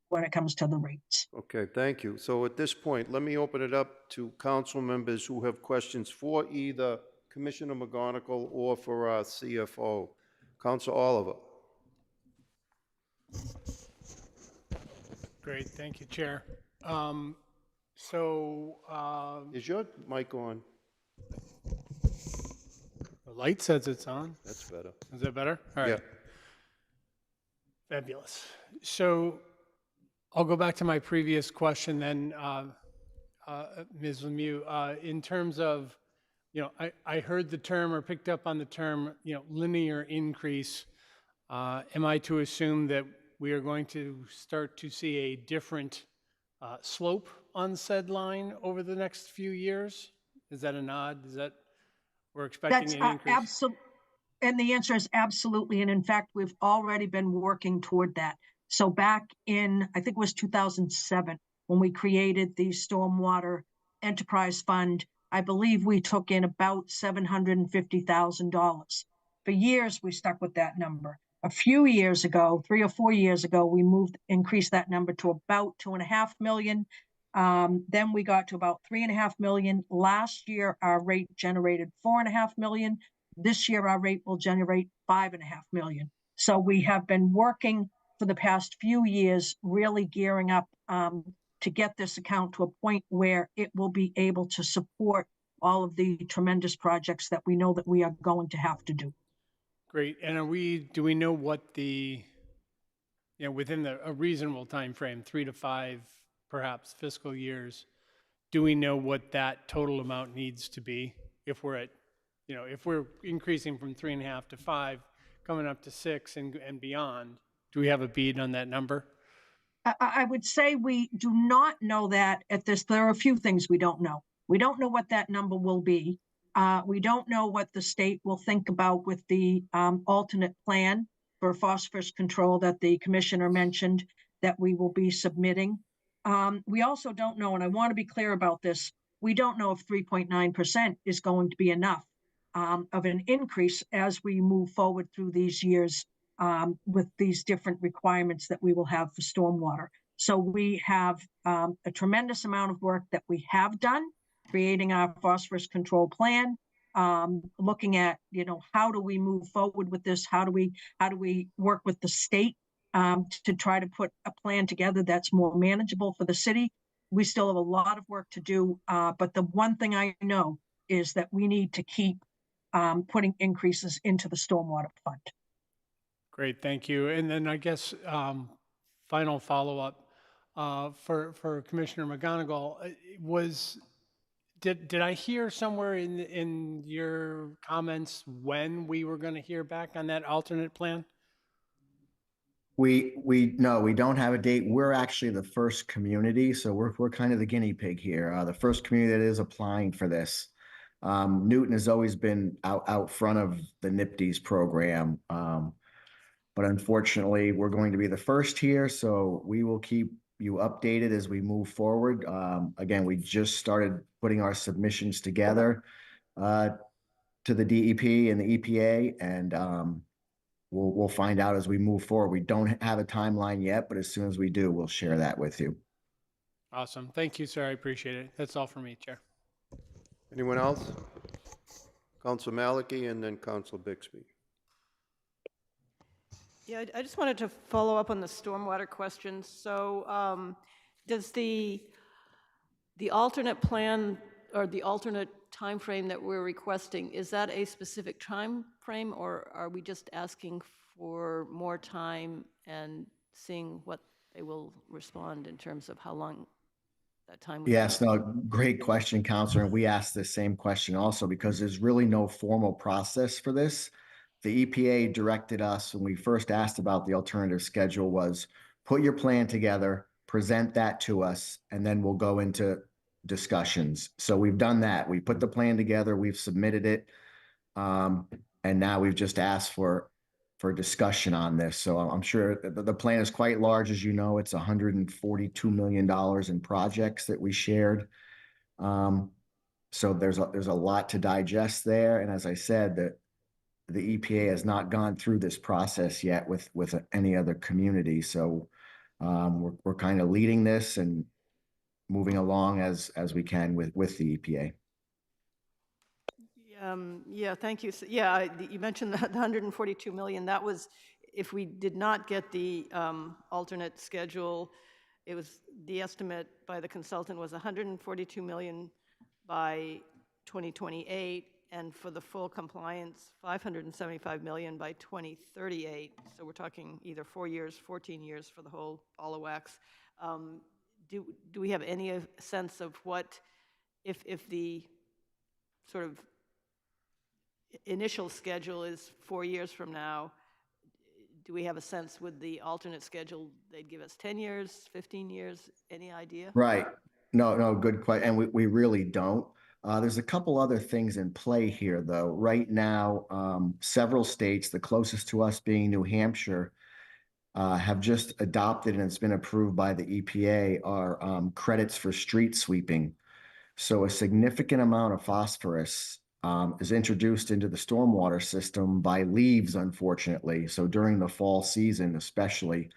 [SPEAKER 9] when it comes to the rates.
[SPEAKER 3] Okay, thank you. So at this point, let me open it up to council members who have questions for either Commissioner McGonigal or for our CFO. Council Oliver.
[SPEAKER 13] Great, thank you, Chair.
[SPEAKER 3] Is your mic on?
[SPEAKER 13] The light says it's on.
[SPEAKER 3] That's better.
[SPEAKER 13] Is that better? All right.
[SPEAKER 3] Yeah.
[SPEAKER 13] Fabulous. So I'll go back to my previous question then, Ms. Lemieux, in terms of, I heard the term or picked up on the term, linear increase. Am I to assume that we are going to start to see a different slope on said line over the next few years? Is that a nod? Is that we're expecting an increase?
[SPEAKER 9] Absolutely. And the answer is absolutely. And in fact, we've already been working toward that. So back in, I think it was 2007, when we created the Stormwater Enterprise Fund, I believe we took in about $750,000. For years, we stuck with that number. A few years ago, 3 or 4 years ago, we increased that number to about $2.5 million. Then we got to about $3.5 million. Last year, our rate generated $4.5 million. This year, our rate will generate $5.5 million. So we have been working for the past few years, really gearing up to get this account to a point where it will be able to support all of the tremendous projects that we know that we are going to have to do.
[SPEAKER 13] Great. And do we know what the, within a reasonable time frame, 3 to 5 perhaps fiscal years, do we know what that total amount needs to be if we're at, if we're increasing from 3.5 to 5, coming up to 6 and beyond? Do we have a bead on that number?
[SPEAKER 9] I would say we do not know that at this. There are a few things we don't know. We don't know what that number will be. We don't know what the state will think about with the alternate plan for phosphorus control that the commissioner mentioned that we will be submitting. We also don't know, and I want to be clear about this, we don't know if 3.9% is going to be enough of an increase as we move forward through these years with these different requirements that we will have for stormwater. So we have a tremendous amount of work that we have done, creating our phosphorus control plan, looking at, how do we move forward with this? How do we work with the state to try to put a plan together that's more manageable for the city? We still have a lot of work to do, but the one thing I know is that we need to keep putting increases into the stormwater fund.
[SPEAKER 13] Great, thank you. And then I guess final follow-up for Commissioner McGonigal did I hear somewhere in your comments when we were going to hear back on that alternate plan?
[SPEAKER 7] No, we don't have a date. We're actually the first community, so we're kind of the guinea pig here. The first community that is applying for this. Newton has always been out front of the NIPD's program. But unfortunately, we're going to be the first here, so we will keep you updated as we move forward. Again, we just started putting our submissions together to the DEP and the EPA, and we'll find out as we move forward. We don't have a timeline yet, but as soon as we do, we'll share that with you.
[SPEAKER 13] Awesome. Thank you, sir. I appreciate it. That's all for me, Chair.
[SPEAKER 3] Anyone else? Council Maliki and then Council Bixby.
[SPEAKER 12] Yeah, I just wanted to follow up on the stormwater question. So does the alternate plan or the alternate time frame that we're requesting, is that a specific time frame, or are we just asking for more time and seeing what they will respond in terms of how long time would
[SPEAKER 7] Yes,
[SPEAKER 12] be?
[SPEAKER 7] no, great question, Counselor. And we asked the same question also because there's really no formal process for this. The EPA directed us when we first asked about the alternative schedule was put your plan together, present that to us, and then we'll go into discussions. So we've done that. We put the plan together, we've submitted it. And now we've just asked for discussion on this. So I'm sure the plan is quite large. As you know, it's $142 million in projects that we shared. So there's a lot to digest there. And as I said, the EPA has not gone through this process yet with any other community. So we're kind of leading this and moving along as we can with the EPA.
[SPEAKER 12] Yeah, thank you. So, yeah, you mentioned the 142 million. That was if we did not get the alternate schedule. It was the estimate by the consultant was 142 million by 2028, and for the full compliance, 575 million by 2038. So we're talking either 4 years, 14 years for the whole ball of wax. Do we have any sense of what, if the sort of initial schedule is 4 years from now, do we have a sense with the alternate schedule, they'd give us 10 years, 15 years, any idea?
[SPEAKER 7] Right. No, good question. And we really don't. There's a couple other things in play here, though. Right now, several states, the closest to us being New Hampshire, have just adopted, and it's been approved by the EPA, are credits for street sweeping. So a significant amount of phosphorus is introduced into the stormwater system by leaves, unfortunately. So during the fall season, especially,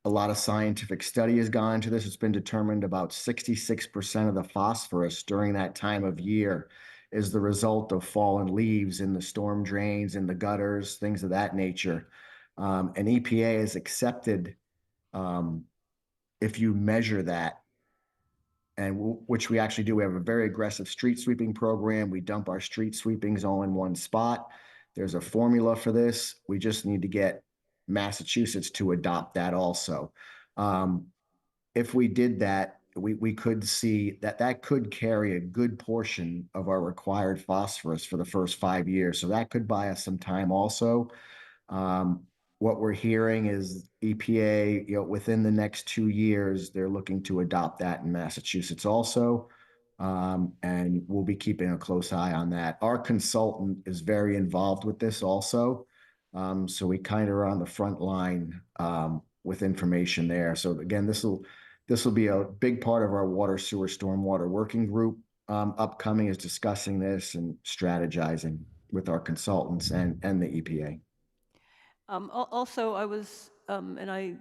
[SPEAKER 7] a lot of scientific study has gone into this. It's been determined about 66% of the phosphorus during that time of year is the result of fallen leaves in the storm drains, in the gutters, things of that nature. And EPA has accepted, if you measure that, and which we actually do. We have a very aggressive street sweeping program. We dump our street sweepings all in one spot. There's a formula for this. We just need to get Massachusetts to adopt that also. If we did that, we could see that could carry a good portion of our required phosphorus for the first 5 years. So that could buy us some time also. What we're hearing is EPA, within the next 2 years, they're looking to adopt that in Massachusetts also. And we'll be keeping a close eye on that. Our consultant is very involved with this also. So we kind of are on the front line with information there. So again, this will be a big part of our water, sewer, stormwater working group. Upcoming is discussing this and strategizing with our consultants and the EPA.
[SPEAKER 12] Also, I was, and I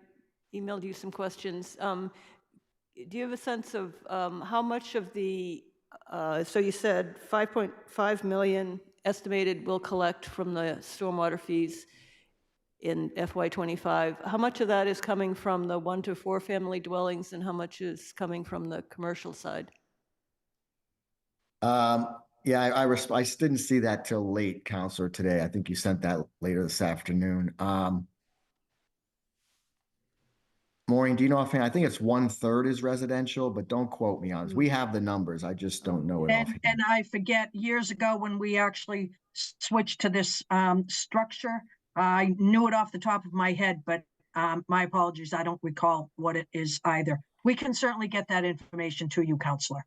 [SPEAKER 12] emailed you some questions. Do you have a sense of how much of the, so you said 5.5 million estimated will collect from the stormwater fees in FY25. How much of that is coming from the 1 to 4 family dwellings, and how much is coming from the commercial side?
[SPEAKER 7] Yeah, I didn't see that till late, Counselor, today. I think you sent that later this afternoon. Maureen, do you know offhand? I think it's 1/3 is residential, but don't quote me on it. We have the numbers. I just don't know it offhand.
[SPEAKER 9] And I forget, years ago when we actually switched to this structure, I knew it off the top of my head, but my apologies, I don't recall what it is either. We can certainly get that information to you, Counselor.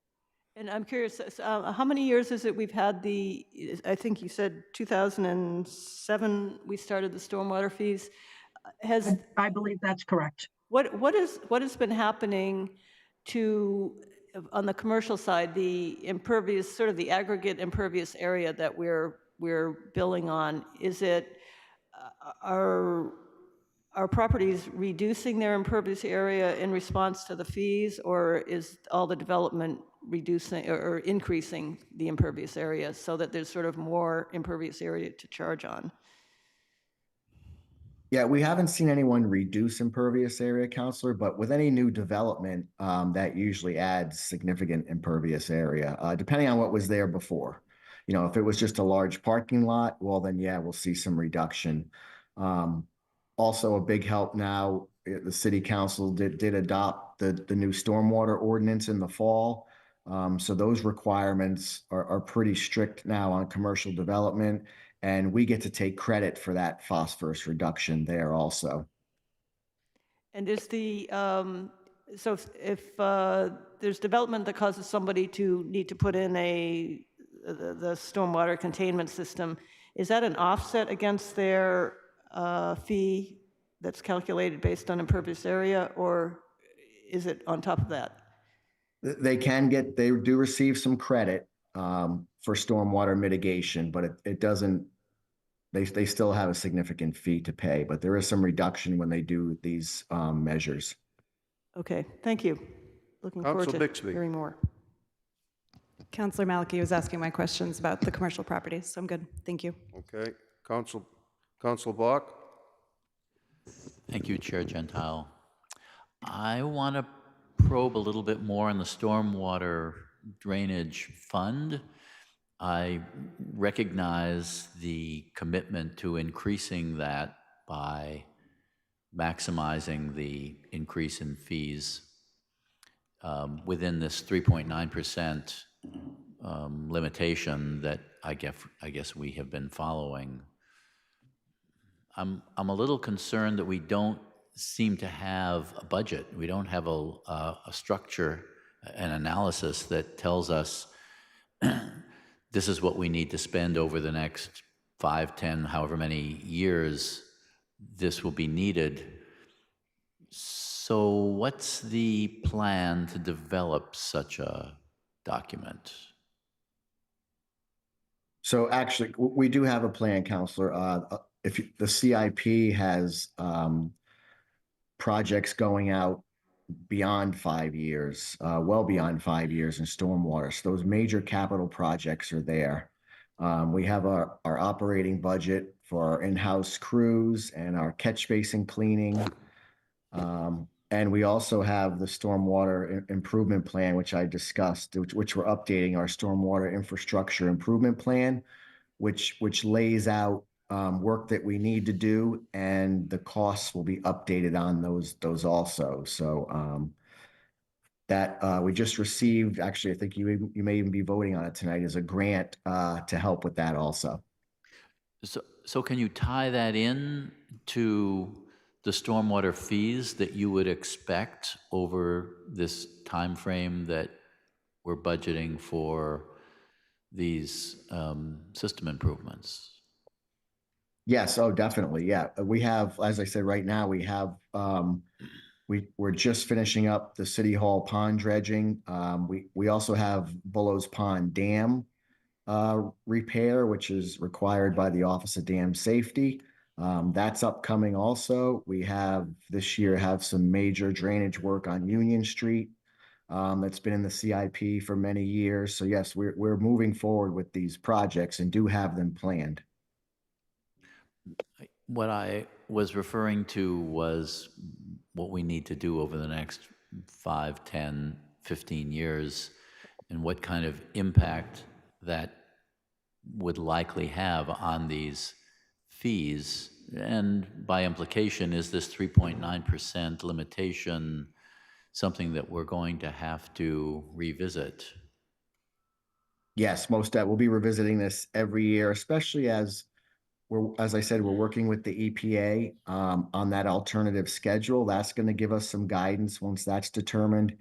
[SPEAKER 12] And I'm curious, how many years is it we've had I think you said 2007 we started the stormwater fees.
[SPEAKER 9] I believe that's correct.
[SPEAKER 12] What has been happening on the commercial side, the impervious, sort of the aggregate impervious area that we're billing on? Is it, are properties reducing their impervious area in response to the fees, or is all the development reducing or increasing the impervious area so that there's sort of more impervious area to charge on?
[SPEAKER 7] Yeah, we haven't seen anyone reduce impervious area, Counselor, but with any new development, that usually adds significant impervious area, depending on what was there before. If it was just a large parking lot, well, then yeah, we'll see some reduction. Also, a big help now, the City Council did adopt the new stormwater ordinance in the fall. So those requirements are pretty strict now on commercial development, and we get to take credit for that phosphorus reduction there also.
[SPEAKER 12] And is so if there's development that causes somebody to need to put in the stormwater containment system, is that an offset against their fee that's calculated based on impervious area, or is it on top of that?
[SPEAKER 7] They do receive some credit for stormwater mitigation, but it doesn't, they still have a significant fee to pay, but there is some reduction when they do these measures.
[SPEAKER 12] Okay, thank you. Looking forward
[SPEAKER 3] Council
[SPEAKER 12] to
[SPEAKER 3] Bixby.
[SPEAKER 12] hearing more.
[SPEAKER 10] Councillor Maliki was asking my questions about the commercial properties, so I'm good. Thank you.
[SPEAKER 3] Okay, Council Bach?
[SPEAKER 8] Thank you, Chair Gentile. I want to probe a little bit more on the stormwater drainage fund. I recognize the commitment to increasing that by maximizing the increase in fees within this 3.9% limitation that I guess we have been following. I'm a little concerned that we don't seem to have a budget. We don't have a structure, an analysis that tells us this is what we need to spend over the next 5, 10, however many years this will be needed. So what's the plan to develop such a document?
[SPEAKER 7] So actually, we do have a plan, Counselor. The CIP has projects going out beyond 5 years, well beyond 5 years in stormwater. So those major capital projects are there. We have our operating budget for our in-house crews and our catch basin cleaning. And we also have the stormwater improvement plan, which I discussed, which we're updating our stormwater infrastructure improvement plan, which lays out work that we need to do, and the costs will be updated on those also. So that we just received, actually, I think you may even be voting on it tonight, as a grant to help with that also.
[SPEAKER 8] So can you tie that in to the stormwater fees that you would expect over this time frame that we're budgeting for these system improvements?
[SPEAKER 7] Yes, oh, definitely, yeah. We have, as I said, right now, we have, we're just finishing up the City Hall pond dredging. We also have Bullows Pond Dam repair, which is required by the Office of Dam Safety. That's upcoming also. We have this year some major drainage work on Union Street that's been in the CIP for many years. So yes, we're moving forward with these projects and do have them planned.
[SPEAKER 8] What I was referring to was what we need to do over the next 5, 10, 15 years, and what kind of impact that would likely have on these fees. And by implication, is this 3.9% limitation something that we're going to have to revisit?
[SPEAKER 7] Yes, we'll be revisiting this every year, especially as I said, we're working with the EPA on that alternative schedule. That's going to give us some guidance once that's determined.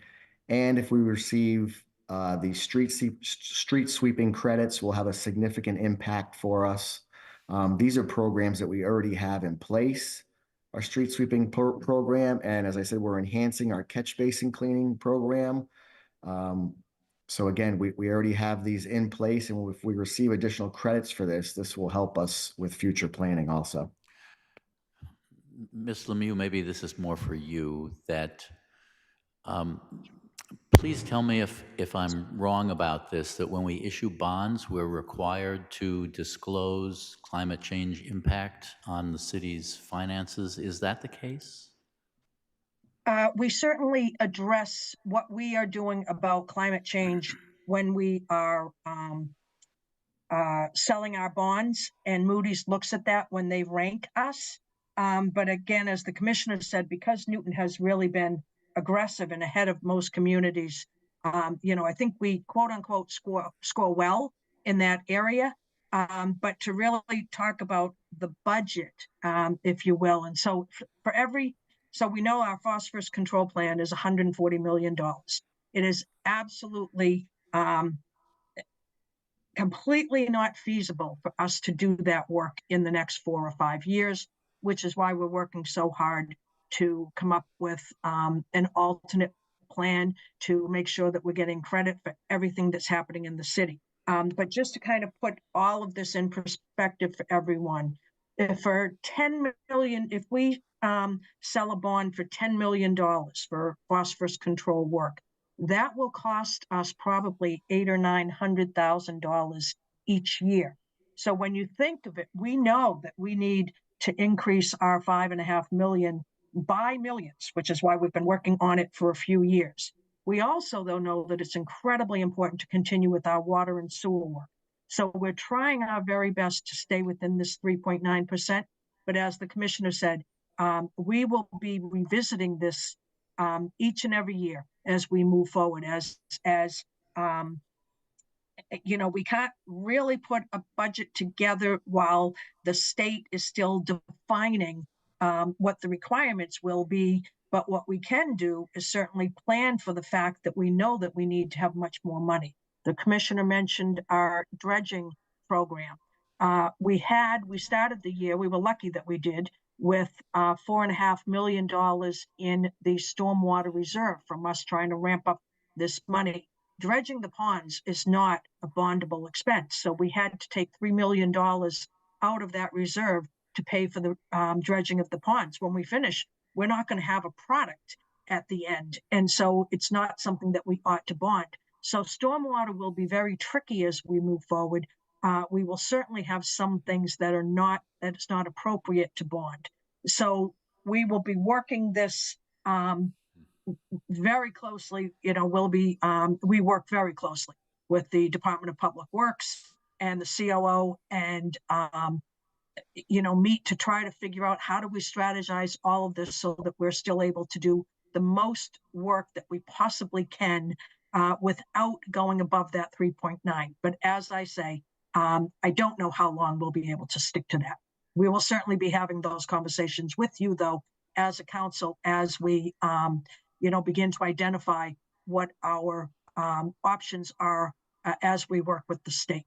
[SPEAKER 7] And if we receive the street sweeping credits, will have a significant impact for us. These are programs that we already have in place, our street sweeping program. And as I said, we're enhancing our catch basin cleaning program. So again, we already have these in place, and if we receive additional credits for this will help us with future planning also.
[SPEAKER 8] Ms. Lemieux, maybe this is more for you, that please tell me if I'm wrong about this, that when we issue bonds, we're required to disclose climate change impact on the city's finances. Is that the case?
[SPEAKER 9] We certainly address what we are doing about climate change when we are selling our bonds, and Moody's looks at that when they rank us. But again, as the commissioner said, because Newton has really been aggressive and ahead of most communities. I think we quote unquote score well in that area. But to really talk about the budget, if you will. And so so we know our phosphorus control plan is $140 million. It is absolutely completely not feasible for us to do that work in the next 4 or 5 years, which is why we're working so hard to come up with an alternate plan to make sure that we're getting credit for everything that's happening in the city. But just to kind of put all of this in perspective for everyone, if we sell a bond for $10 million for phosphorus control work, that will cost us probably $800,000 or $900,000 each year. So when you think of it, we know that we need to increase our $5.5 million by millions, which is why we've been working on it for a few years. We also, though, know that it's incredibly important to continue with our water and sewer work. So we're trying our very best to stay within this 3.9%. But as the commissioner said, we will be revisiting this each and every year as we move forward. We can't really put a budget together while the state is still defining what the requirements will be. But what we can do is certainly plan for the fact that we know that we need to have much more money. The commissioner mentioned our dredging program. We started the year, we were lucky that we did, with $4.5 million in the stormwater reserve from us trying to ramp up this money. Dredging the ponds is not a bondable expense. So we had to take $3 million out of that reserve to pay for the dredging of the ponds. When we finish, we're not going to have a product at the end. And so it's not something that we ought to bond. So stormwater will be very tricky as we move forward. We will certainly have some things that it's not appropriate to bond. So we will be working this very closely. We work very closely with the Department of Public Works and the COO and meet to try to figure out how do we strategize all of this so that we're still able to do the most work that we possibly can without going above that 3.9. But as I say, I don't know how long we'll be able to stick to that. We will certainly be having those conversations with you, though, as a council, as we begin to identify what our options are as we work with the state.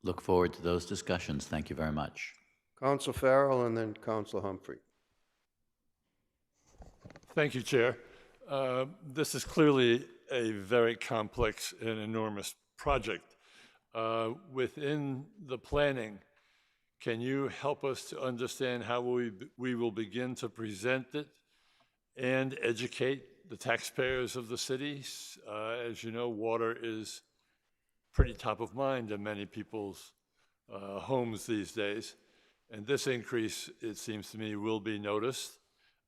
[SPEAKER 8] Look forward to those discussions. Thank you very much.
[SPEAKER 3] Council Farrell and then Council Humphrey.
[SPEAKER 14] Thank you, Chair. This is clearly a very complex and enormous project. Within the planning, can you help us to understand how we will begin to present it and educate the taxpayers of the cities? As you know, water is pretty top of mind in many people's homes these days. And this increase, it seems to me, will be noticed.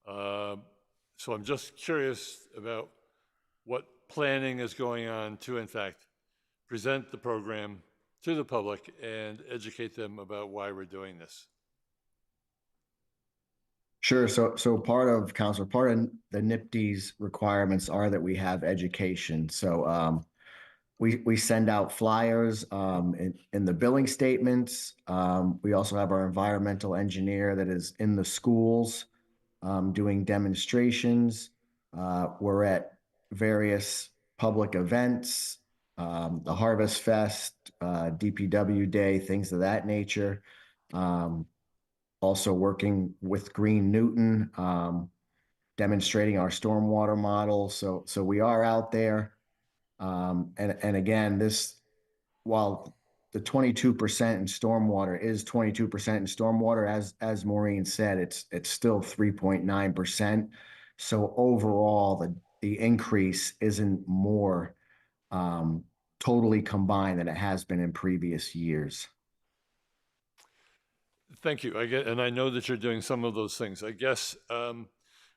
[SPEAKER 14] So I'm just curious about what planning is going on to, in fact, present the program to the public and educate them about why we're doing this.
[SPEAKER 7] Sure. So part of the NIPD's requirements are that we have education. So we send out flyers in the billing statements. We also have our environmental engineer that is in the schools doing demonstrations. We're at various public events, the Harvest Fest, DPW Day, things of that nature. Also working with Green Newton, demonstrating our stormwater model. So we are out there. And again, while the 22% in stormwater is 22% in stormwater, as Maureen said, it's still 3.9%. So overall, the increase isn't more totally combined than it has been in previous years.
[SPEAKER 14] Thank you. And I know that you're doing some of those things. I guess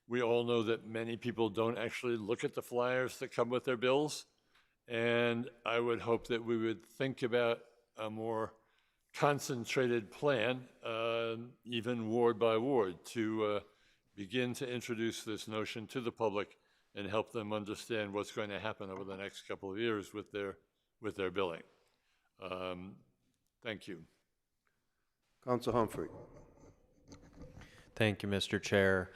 [SPEAKER 14] we all know that many people don't actually look at the flyers that come with their bills. And I would hope that we would think about a more concentrated plan, even ward by ward, to begin to introduce this notion to the public and help them understand what's going to happen over the next couple of years with their billing. Thank you.
[SPEAKER 3] Council Humphrey.
[SPEAKER 15] Thank you, Mr. Chair.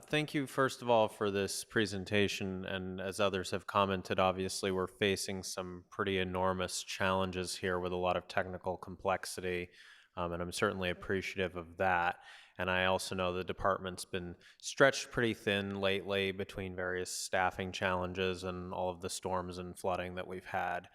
[SPEAKER 15] Thank you, first of all, for this presentation. And as others have commented, obviously, we're facing some pretty enormous challenges here with a lot of technical complexity, and I'm certainly appreciative of that. And I also know the department's been stretched pretty thin lately between various staffing challenges and all of the storms and flooding that we've had.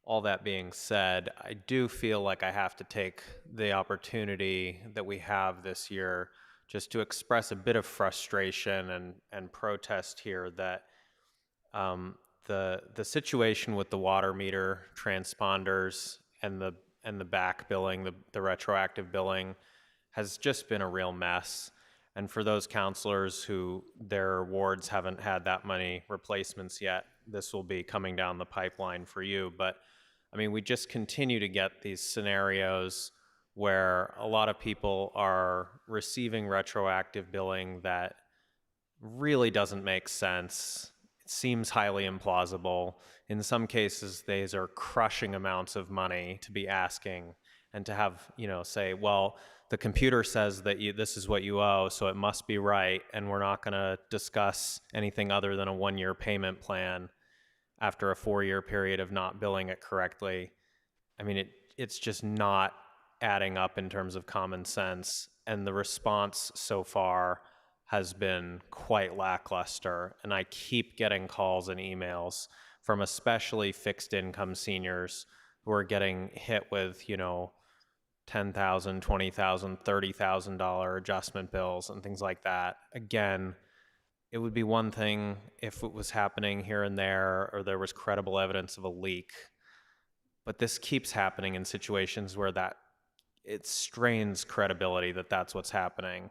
[SPEAKER 15] All that being said, I do feel like I have to take the opportunity that we have this year just to express a bit of frustration and protest here that the situation with the water meter transponders and the back billing, the retroactive billing, has just been a real mess. And for those counselors who their wards haven't had that many replacements yet, this will be coming down the pipeline for you. But I mean, we just continue to get these scenarios where a lot of people are receiving retroactive billing that really doesn't make sense. It seems highly implausible. In some cases, these are crushing amounts of money to be asking, and to have, say, well, the computer says that this is what you owe, so it must be right, and we're not going to discuss anything other than a one-year payment plan after a 4-year period of not billing it correctly. I mean, it's just not adding up in terms of common sense, and the response so far has been quite lackluster. And I keep getting calls and emails from especially fixed income seniors who are getting hit with, $10,000, $20,000, $30,000 adjustment bills and things like that. Again, it would be one thing if it was happening here and there, or there was credible evidence of a leak. But this keeps happening in situations where it strains credibility that that's what's happening.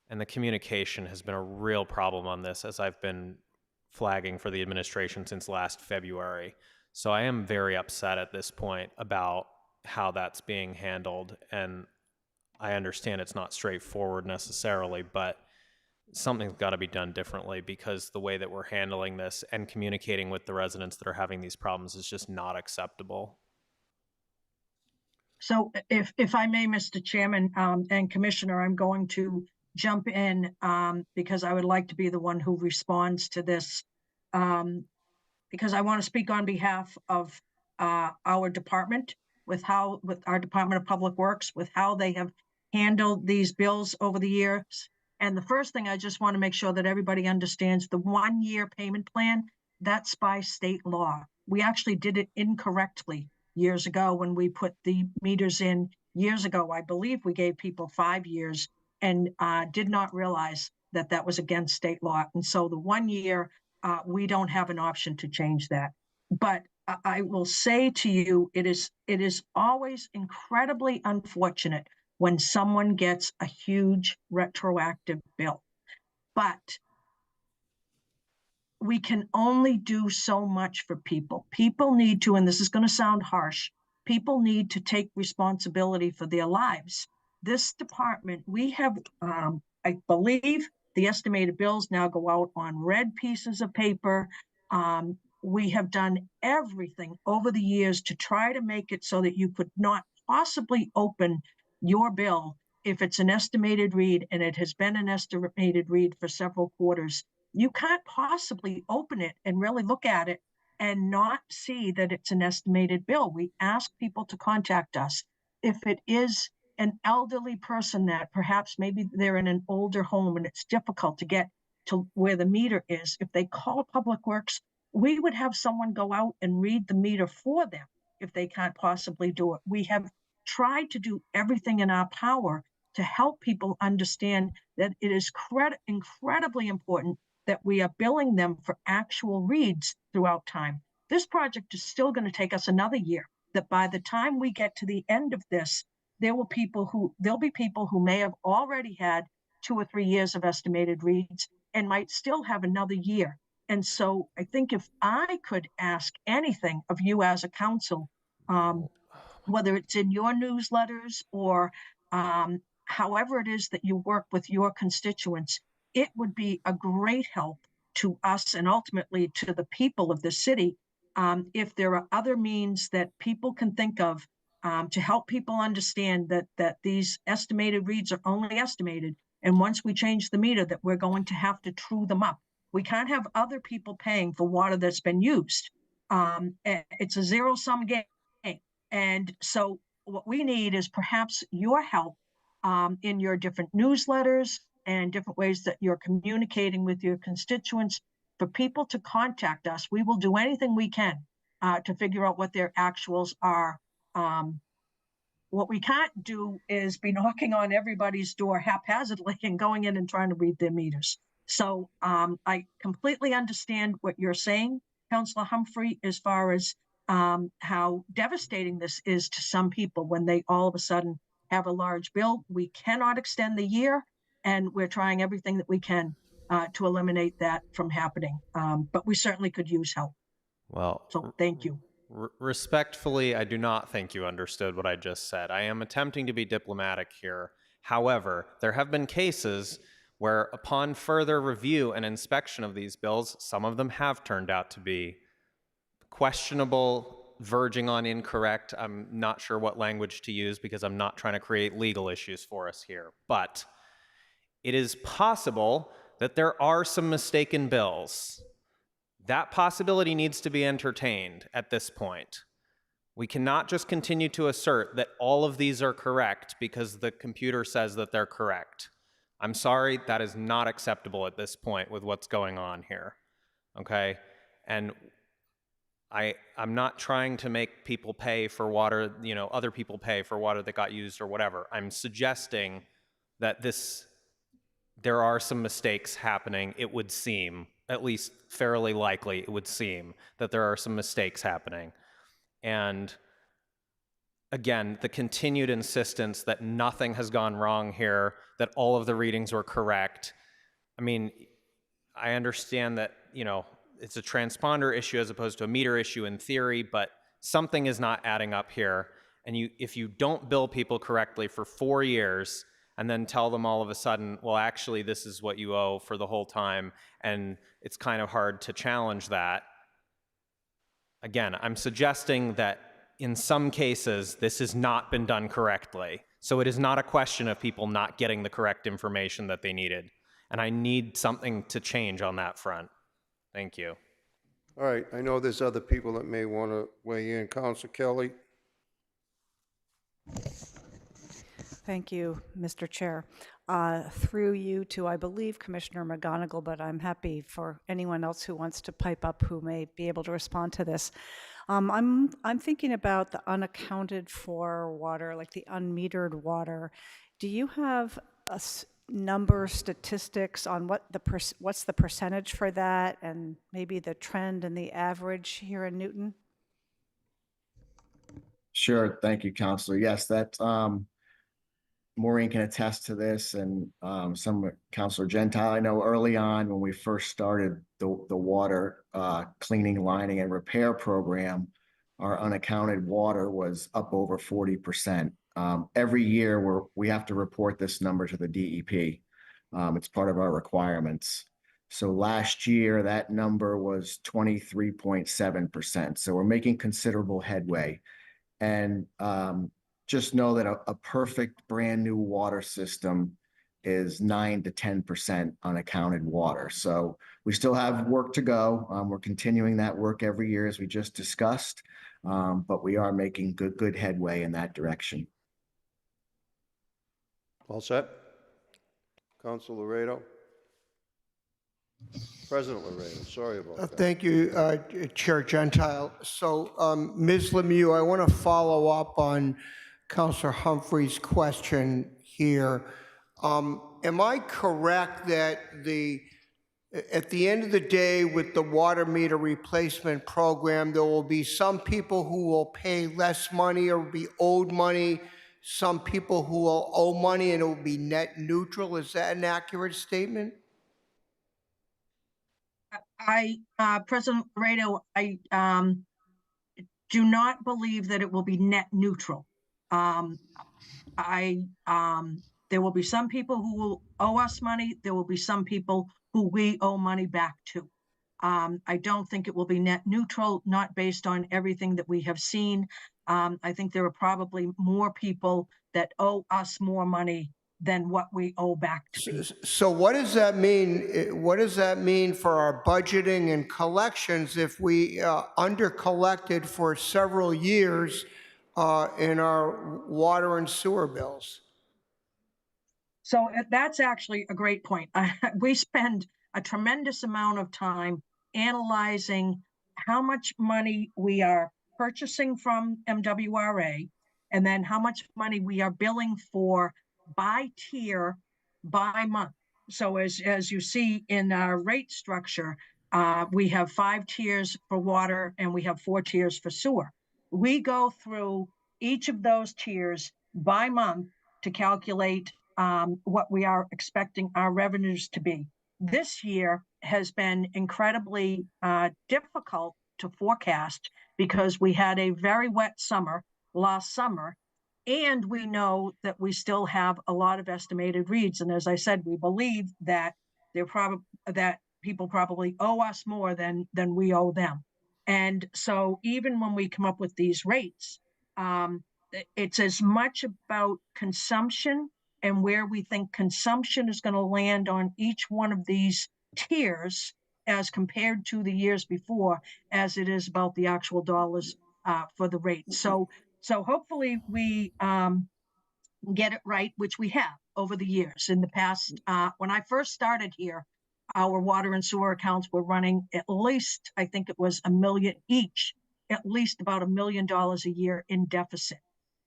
[SPEAKER 15] And the communication has been a real problem on this, as I've been flagging for the administration since last February. So I am very upset at this point about how that's being handled. And I understand it's not straightforward necessarily, but something's got to be done differently, because the way that we're handling this and communicating with the residents that are having these problems is just not acceptable.
[SPEAKER 9] So if I may, Mr. Chairman and Commissioner, I'm going to jump in because I would like to be the one who responds to this, because I want to speak on behalf of our department with our Department of Public Works, with how they have handled these bills over the years. And the first thing, I just want to make sure that everybody understands the 1-year payment plan, that's by state law. We actually did it incorrectly years ago when we put the meters in years ago. I believe we gave people 5 years and did not realize that that was against state law. And so the 1 year, we don't have an option to change that. But I will say to you, it is always incredibly unfortunate when someone gets a huge retroactive bill. But we can only do so much for people. People need to, and this is going to sound harsh, people need to take responsibility for their lives. This department, we have, I believe the estimated bills now go out on red pieces of paper. We have done everything over the years to try to make it so that you could not possibly open your bill if it's an estimated read, and it has been an estimated read for several quarters. You can't possibly open it and really look at it and not see that it's an estimated bill. We ask people to contact us. If it is an elderly person that perhaps maybe they're in an older home and it's difficult to get to where the meter is, if they call Public Works, we would have someone go out and read the meter for them if they can't possibly do it. We have tried to do everything in our power to help people understand that it is incredibly important that we are billing them for actual reads throughout time. This project is still going to take us another year, that by the time we get to the end of this, there'll be people who may have already had 2 or 3 years of estimated reads and might still have another year. And so I think if I could ask anything of you as a council, whether it's in your newsletters or however it is that you work with your constituents, it would be a great help to us and ultimately to the people of the city if there are other means that people can think of to help people understand that these estimated reads are only estimated. And once we change the meter, that we're going to have to true them up. We can't have other people paying for water that's been used. It's a zero-sum game. And so what we need is perhaps your help in your different newsletters and different ways that you're communicating with your constituents for people to contact us. We will do anything we can to figure out what their actuals are. What we can't do is be knocking on everybody's door haphazardly and going in and trying to read their meters. So I completely understand what you're saying, Councillor Humphrey, as far as how devastating this is to some people when they all of a sudden have a large bill. We cannot extend the year, and we're trying everything that we can to eliminate that from happening. But we certainly could use help.
[SPEAKER 15] Well,
[SPEAKER 9] so thank you.
[SPEAKER 15] Respectfully, I do not think you understood what I just said. I am attempting to be diplomatic here. However, there have been cases where upon further review and inspection of these bills, some of them have turned out to be questionable, verging on incorrect. I'm not sure what language to use because I'm not trying to create legal issues for us here. But it is possible that there are some mistaken bills. That possibility needs to be entertained at this point. We cannot just continue to assert that all of these are correct because the computer says that they're correct. I'm sorry, that is not acceptable at this point with what's going on here, okay? And I'm not trying to make people pay for water, you know, other people pay for water that got used or whatever. I'm suggesting that there are some mistakes happening, it would seem, at least fairly likely it would seem that there are some mistakes happening. And again, the continued insistence that nothing has gone wrong here, that all of the readings were correct. I mean, I understand that, you know, it's a transponder issue as opposed to a meter issue in theory, but something is not adding up here. And if you don't bill people correctly for 4 years, and then tell them all of a sudden, well, actually, this is what you owe for the whole time, and it's kind of hard to challenge that. Again, I'm suggesting that in some cases, this has not been done correctly. So it is not a question of people not getting the correct information that they needed. And I need something to change on that front. Thank you.
[SPEAKER 3] All right, I know there's other people that may want to weigh in. Councilor Kelly?
[SPEAKER 16] Thank you, Mr. Chair. Through you to, I believe, Commissioner McGonigal, but I'm happy for anyone else who wants to pipe up who may be able to respond to this. I'm thinking about the unaccounted for water, like the unmetered water. Do you have a number, statistics on what's the percentage for that, and maybe the trend and the average here in Newton?
[SPEAKER 7] Sure, thank you, Councilor. Yes, that Maureen can attest to this, and some Councilor Gentile. I know early on when we first started the water cleaning, lining, and repair program, our unaccounted water was up over 40%. Every year we have to report this number to the DEP. It's part of our requirements. So last year that number was 23.7%. So we're making considerable headway. And just know that a perfect brand new water system is 9 to 10% unaccounted water. So we still have work to go. We're continuing that work every year as we just discussed, but we are making good headway in that direction.
[SPEAKER 3] All set? Councilor Laredo? President Laredo, sorry about that.
[SPEAKER 2] Thank you, Chair Gentile. So, Ms. Lemieux, I want to follow up on Councilor Humphrey's question here. Am I correct that at the end of the day with the water meter replacement program, there will be some people who will pay less money or be owed money, some people who will owe money, and it will be net neutral? Is that an accurate statement?
[SPEAKER 9] President Laredo, I do not believe that it will be net neutral. There There will be some people who will owe us money. There will be some people who we owe money back to. I don't think it will be net neutral, not based on everything that we have seen. I think there are probably more people that owe us more money than what we owe back to people.
[SPEAKER 2] So what does that mean? What does that mean for our budgeting and collections if we under-collected for several years in our water and sewer bills?
[SPEAKER 9] So that's actually a great point. We spend a tremendous amount of time analyzing how much money we are purchasing from MWRA and then how much money we are billing for by tier, by month. So as you see in our rate structure, we have 5 tiers for water and we have 4 tiers for sewer. We go through each of those tiers by month to calculate what we are expecting our revenues to be. This year has been incredibly difficult to forecast because we had a very wet summer last summer, and we know that we still have a lot of estimated reads. And as I said, we believe that that people probably owe us more than we owe them. And so even when we come up with these rates, it's as much about consumption and where we think consumption is going to land on each one of these tiers as compared to the years before, as it is about the actual dollars for the rate. So hopefully we get it right, which we have over the years. In the past, when I first started here, our water and sewer accounts were running at least, I think it was $1 million each, at least about $1 million a year in deficit.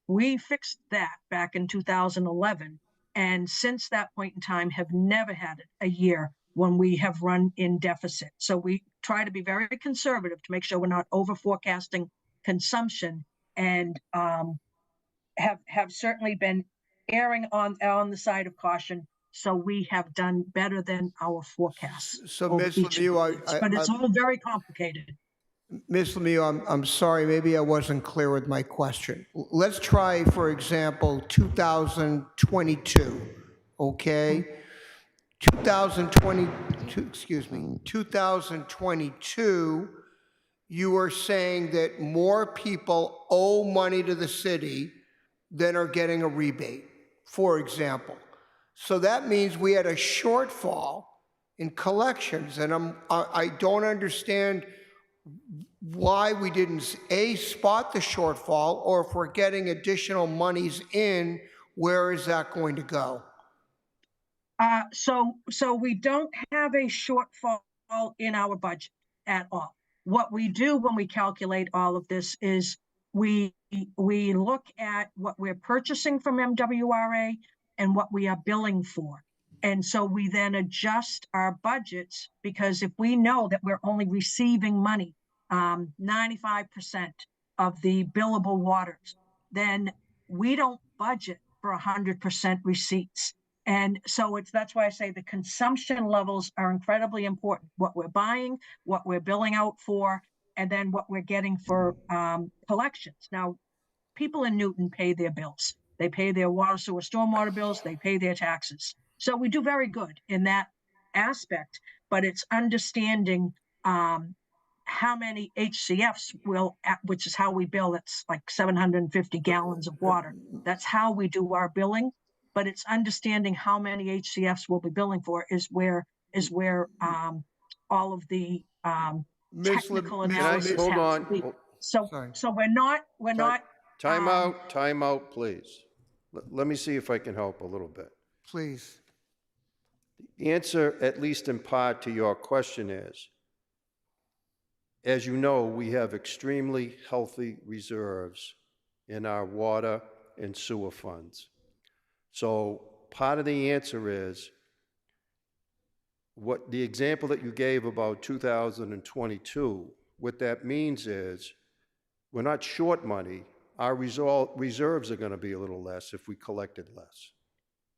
[SPEAKER 9] We fixed that back in 2011. And since that point in time, have never had a year when we have run in deficit. So we try to be very conservative to make sure we're not over forecasting consumption, and have certainly been erring on the side of caution. So we have done better than our forecasts.
[SPEAKER 2] So Ms. Lemieux,
[SPEAKER 9] but it's all very complicated.
[SPEAKER 2] Ms. Lemieux, I'm sorry, maybe I wasn't clear with my question. Let's try, for example, 2022, okay? 2022, you were saying that more people owe money to the city than are getting a rebate, for example. So that means we had a shortfall in collections, and I don't understand why we didn't spot the shortfall, or if we're getting additional monies in, where is that going to go?
[SPEAKER 9] So we don't have a shortfall in our budget at all. What we do when we calculate all of this is we look at what we're purchasing from MWRA and what we are billing for. And so we then adjust our budgets, because if we know that we're only receiving money, 95% of the billable waters, then we don't budget for 100% receipts. And so that's why I say the consumption levels are incredibly important. What we're buying, what we're billing out for, and then what we're getting for collections. Now, people in Newton pay their bills. They pay their water, sewer, stormwater bills. They pay their taxes. So we do very good in that aspect, but it's understanding how many HCFs which is how we bill. It's like 750 gallons of water. That's how we do our billing, but it's understanding how many HCFs we'll be billing for is where all of the technical analysis has to be. So we're not.
[SPEAKER 3] Time out, please. Let me see if I can help a little bit.
[SPEAKER 2] Please.
[SPEAKER 3] The answer, at least in part, to your question is, as you know, we have extremely healthy reserves in our water and sewer funds. So part of the answer is, what the example that you gave about 2022, what that means is, we're not short money. Our reserves are going to be a little less if we collected less.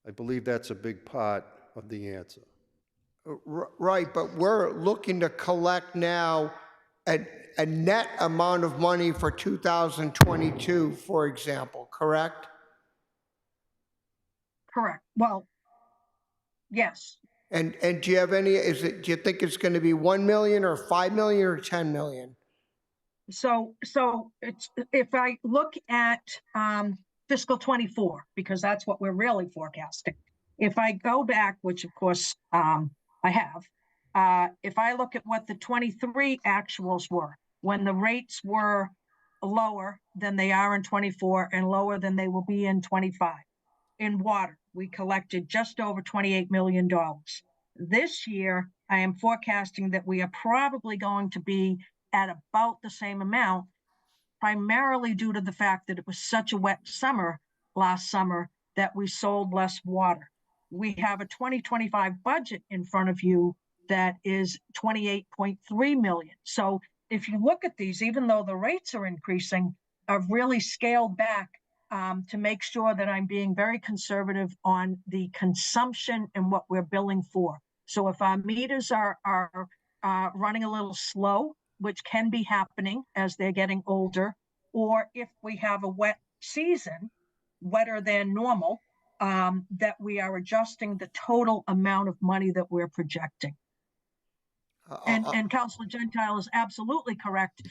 [SPEAKER 3] I believe that's a big part of the answer.
[SPEAKER 2] Right, but we're looking to collect now a net amount of money for 2022, for example, correct?
[SPEAKER 9] Correct. Well, yes.
[SPEAKER 2] And do you have any, do you think it's going to be 1 million or 5 million or 10 million?
[SPEAKER 9] So it's, if I look at fiscal 24, because that's what we're really forecasting. If I go back, which of course I have, if I look at what the 23 actuals were, when the rates were lower than they are in 24 and lower than they will be in 25. In water, we collected just over $28 million. This year, I am forecasting that we are probably going to be at about the same amount, primarily due to the fact that it was such a wet summer last summer that we sold less water. We have a 2025 budget in front of you that is 28.3 million. So if you look at these, even though the rates are increasing, I've really scaled back to make sure that I'm being very conservative on the consumption and what we're billing for. So if our meters are running a little slow, which can be happening as they're getting older, or if we have a wet season, wetter than normal, that we are adjusting the total amount of money that we're projecting. And Councilor Gentile is absolutely correct.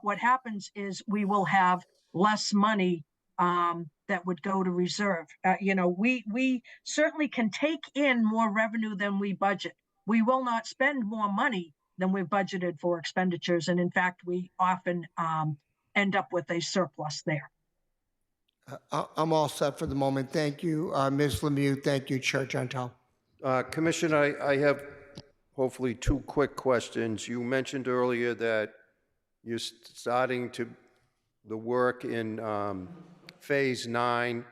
[SPEAKER 9] What happens is we will have less money that would go to reserve. We certainly can take in more revenue than we budget. We will not spend more money than we've budgeted for expenditures. And in fact, we often end up with a surplus there.
[SPEAKER 2] I'm all set for the moment. Thank you, Ms. Lemieux. Thank you, Chair Gentile.
[SPEAKER 3] Commissioner, I have hopefully two quick questions. You mentioned earlier that you're starting the work in Phase 9.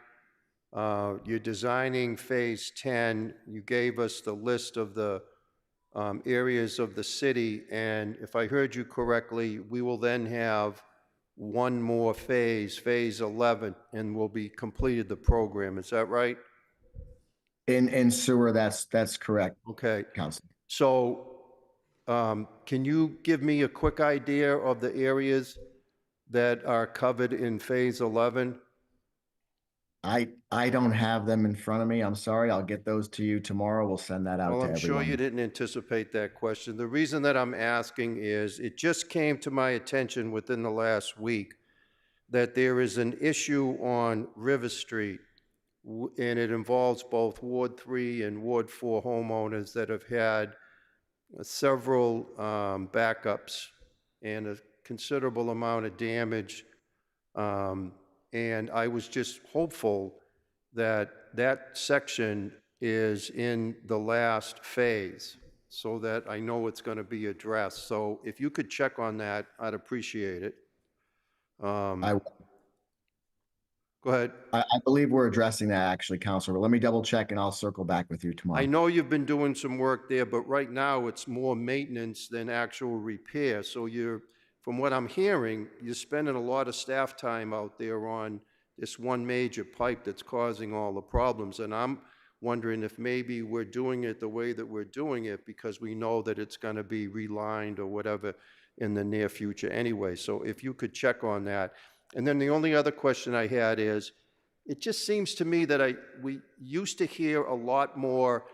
[SPEAKER 3] You're designing Phase 10. You gave us the list of the areas of the city, and if I heard you correctly, we will then have one more phase, Phase 11, and we'll be completed the program. Is that right?
[SPEAKER 7] In sewer, that's correct.
[SPEAKER 3] Okay.
[SPEAKER 7] Council.
[SPEAKER 3] So can you give me a quick idea of the areas that are covered in Phase 11?
[SPEAKER 7] I don't have them in front of me. I'm sorry. I'll get those to you tomorrow. We'll send that out to everyone.
[SPEAKER 3] I'm sure you didn't anticipate that question. The reason that I'm asking is it just came to my attention within the last week that there is an issue on River Street, and it involves both Ward 3 and Ward 4 homeowners that have had several backups and a considerable amount of damage. And I was just hopeful that that section is in the last phase so that I know it's going to be addressed. So if you could check on that, I'd appreciate it. Go ahead.
[SPEAKER 7] I believe we're addressing that actually, Councilor. Let me double check and I'll circle back with you tomorrow.
[SPEAKER 3] I know you've been doing some work there, but right now it's more maintenance than actual repair. So from what I'm hearing, you're spending a lot of staff time out there on this one major pipe that's causing all the problems. And I'm wondering if maybe we're doing it the way that we're doing it because we know that it's going to be relined or whatever in the near future anyway. So if you could check on that. And then the only other question I had is, it just seems to me that we used to hear a lot more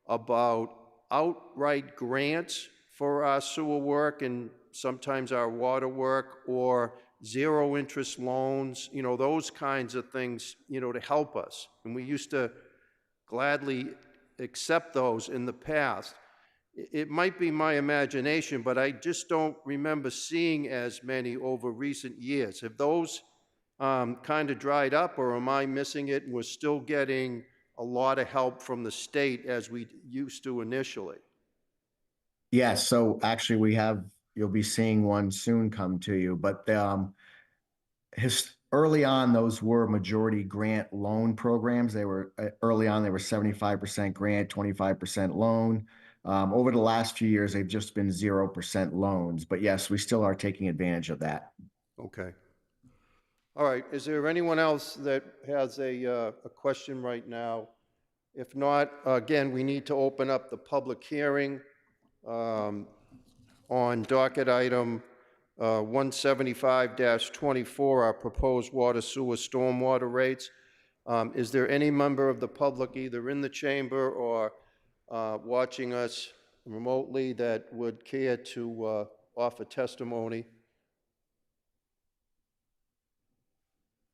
[SPEAKER 3] about outright grants for our sewer work and sometimes our water work, or zero interest loans, those kinds of things, to help us. And we used to gladly accept those in the past. It might be my imagination, but I just don't remember seeing as many over recent years. Have those kind of dried up, or am I missing it and we're still getting a lot of help from the state as we used to initially?
[SPEAKER 7] Yes, so actually you'll be seeing one soon come to you, but early on, those were majority grant loan programs. They were early on, they were 75% grant, 25% loan. Over the last few years, they've just been 0% loans, but yes, we still are taking advantage of that.
[SPEAKER 3] Okay. All right. Is there anyone else that has a question right now? If not, again, we need to open up the public hearing on docket item 175-24, our proposed water sewer stormwater rates. Is there any member of the public, either in the chamber or watching us remotely, that would care to offer testimony?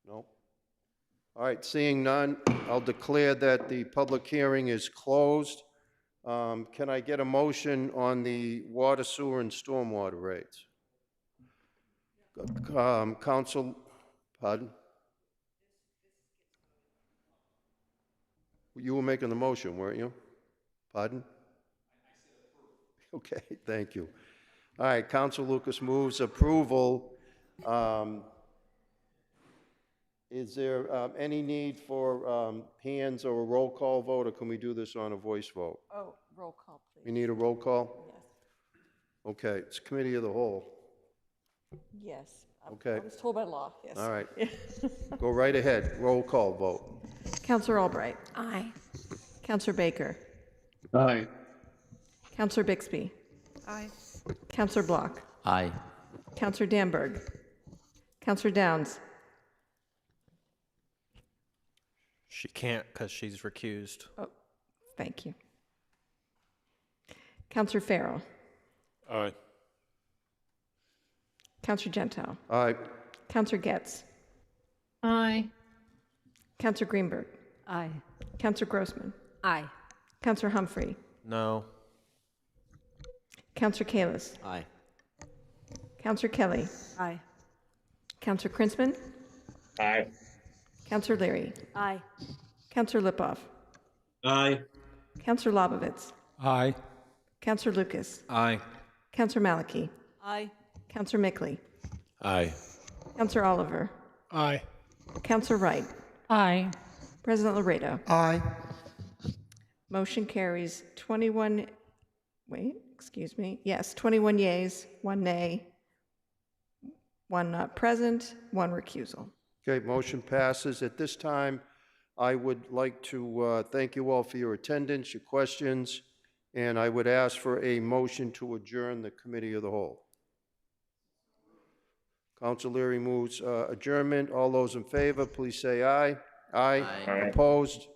[SPEAKER 3] No? All right, seeing none, I'll declare that the public hearing is closed. Can I get a motion on the water, sewer, and stormwater rates? Council, pardon? You were making the motion, weren't you? Pardon? Okay, thank you. All right, Council Lucas moves approval. Is there any need for hands or a roll call vote, or can we do this on a voice vote?
[SPEAKER 12] Oh, roll call, please.
[SPEAKER 3] We need a roll call?
[SPEAKER 12] Yes.
[SPEAKER 3] Okay, it's committee of the whole.
[SPEAKER 12] Yes.
[SPEAKER 3] Okay.
[SPEAKER 12] I was told by law, yes.
[SPEAKER 3] All right. Go right ahead. Roll call vote.
[SPEAKER 12] Counselor Albright.
[SPEAKER 11] Aye.
[SPEAKER 12] Counselor Baker.
[SPEAKER 14] Aye.
[SPEAKER 12] Counselor Bixby.
[SPEAKER 16] Aye.
[SPEAKER 12] Counselor Block.
[SPEAKER 8] Aye.
[SPEAKER 12] Counselor Danberg. Counselor Downs.
[SPEAKER 15] She can't because she's recused.
[SPEAKER 12] Oh, thank you. Counselor Farrell.
[SPEAKER 14] Aye.
[SPEAKER 12] Counselor Gentile.
[SPEAKER 3] Aye.
[SPEAKER 12] Counselor Getz.
[SPEAKER 1] Aye.
[SPEAKER 12] Counselor Greenberg.
[SPEAKER 16] Aye.
[SPEAKER 12] Counselor Grossman.
[SPEAKER 11] Aye.
[SPEAKER 12] Counselor Humphrey.
[SPEAKER 15] No.
[SPEAKER 12] Counselor Kalis.
[SPEAKER 6] Aye.
[SPEAKER 12] Counselor Kelly.
[SPEAKER 16] Aye.
[SPEAKER 12] Counselor Krinsman.
[SPEAKER 14] Aye.
[SPEAKER 12] Counselor Leary.
[SPEAKER 11] Aye.
[SPEAKER 12] Counselor Lipoff.
[SPEAKER 14] Aye.
[SPEAKER 12] Counselor Lobovitz.
[SPEAKER 14] Aye.
[SPEAKER 12] Counselor Lucas.
[SPEAKER 5] Aye.
[SPEAKER 12] Counselor Maliki.
[SPEAKER 16] Aye.
[SPEAKER 12] Counselor Mickley.
[SPEAKER 14] Aye.
[SPEAKER 12] Counselor Oliver.
[SPEAKER 13] Aye.
[SPEAKER 12] Counselor Wright.
[SPEAKER 16] Aye.
[SPEAKER 12] President Laredo.
[SPEAKER 2] Aye.
[SPEAKER 12] Motion carries 21, excuse me. Yes, 21 yeas, 1 nay, 1 not present, 1 recusal.
[SPEAKER 3] Okay, motion passes. At this time, I would like to thank you all for your attendance, your questions, and I would ask for a motion to adjourn the committee of the whole. Council Leary moves adjournment. All those in favor, please say aye. Aye.
[SPEAKER 6] Aye.
[SPEAKER 3] Opposed?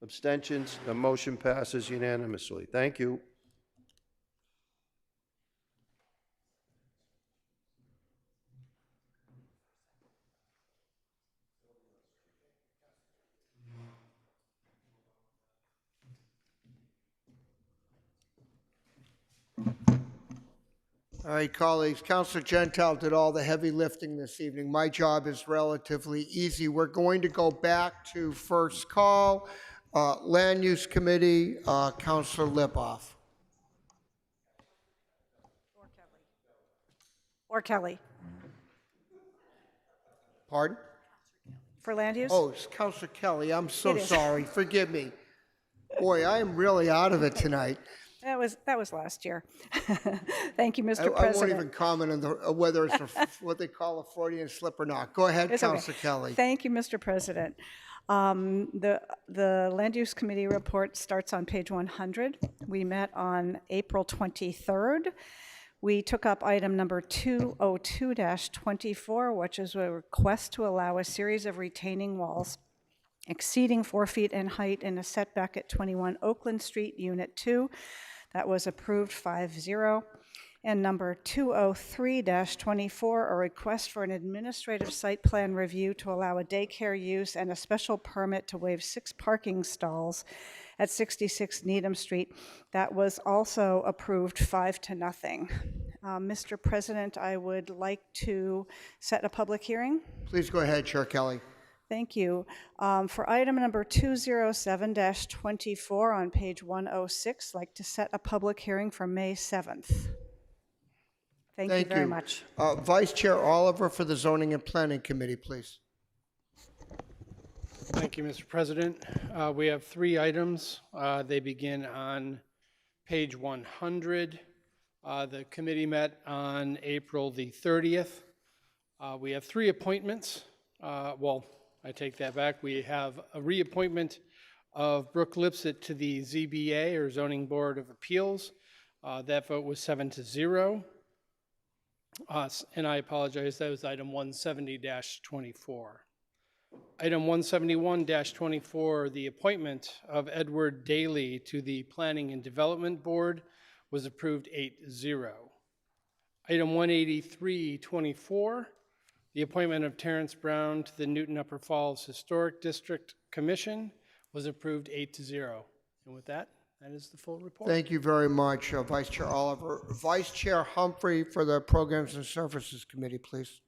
[SPEAKER 3] Abstentions? The motion passes unanimously. Thank you.
[SPEAKER 2] All right, colleagues, Councilor Gentile did all the heavy lifting this evening. My job is relatively easy. We're going to go back to first call. Land Use Committee, Councilor Lipoff.
[SPEAKER 16] Or Kelly.
[SPEAKER 2] Pardon?
[SPEAKER 16] For land use?
[SPEAKER 2] Oh, it's Councilor Kelly. I'm so
[SPEAKER 16] It is.
[SPEAKER 2] sorry. Forgive me. Boy, I am really out of it tonight.
[SPEAKER 16] That was last year. Thank you, Mr.
[SPEAKER 2] I won't
[SPEAKER 16] President.
[SPEAKER 2] even comment on whether it's what they call a Freudian slip or not. Go ahead,
[SPEAKER 16] It's okay.
[SPEAKER 2] Councilor Kelly.
[SPEAKER 16] Thank you, Mr. President. The Land Use Committee report starts on page 100. We met on April 23rd. We took up item number 202-24, which is a request to allow a series of retaining walls exceeding 4 feet in height in a setback at 21 Oakland Street, Unit 2. That was approved 5-0. And number 203-24, a request for an administrative site plan review to allow a daycare use and a special permit to waive 6 parking stalls at 66 Needham Street. That was also approved 5-0. Mr. President, I would like to set a public hearing.
[SPEAKER 2] Please go ahead, Chair Kelly.
[SPEAKER 16] Thank you. For item number 207-24 on page 106, I'd like to set a public hearing for May 7th. Thank you very much.
[SPEAKER 2] Vice Chair Oliver for the Zoning and Planning Committee, please.
[SPEAKER 13] Thank you, Mr. President. We have 3 items. They begin on page 100. The committee met on April the 30th. We have 3 appointments. Well, I take that back. We have a reappointment of Brooke Lipsett to the ZBA, or Zoning Board of Appeals. That vote was 7-0. And I apologize, that was item 170-24. Item 171-24, the appointment of Edward Daly to the Planning and Development Board was approved 8-0. Item 183-24, the appointment of Terrence Brown to the Newton Upper Falls Historic District Commission was approved 8-0. And with that, that is the full report.
[SPEAKER 2] Thank you very much, Vice Chair Oliver. Vice Chair Humphrey for the Programs and Services Committee, please.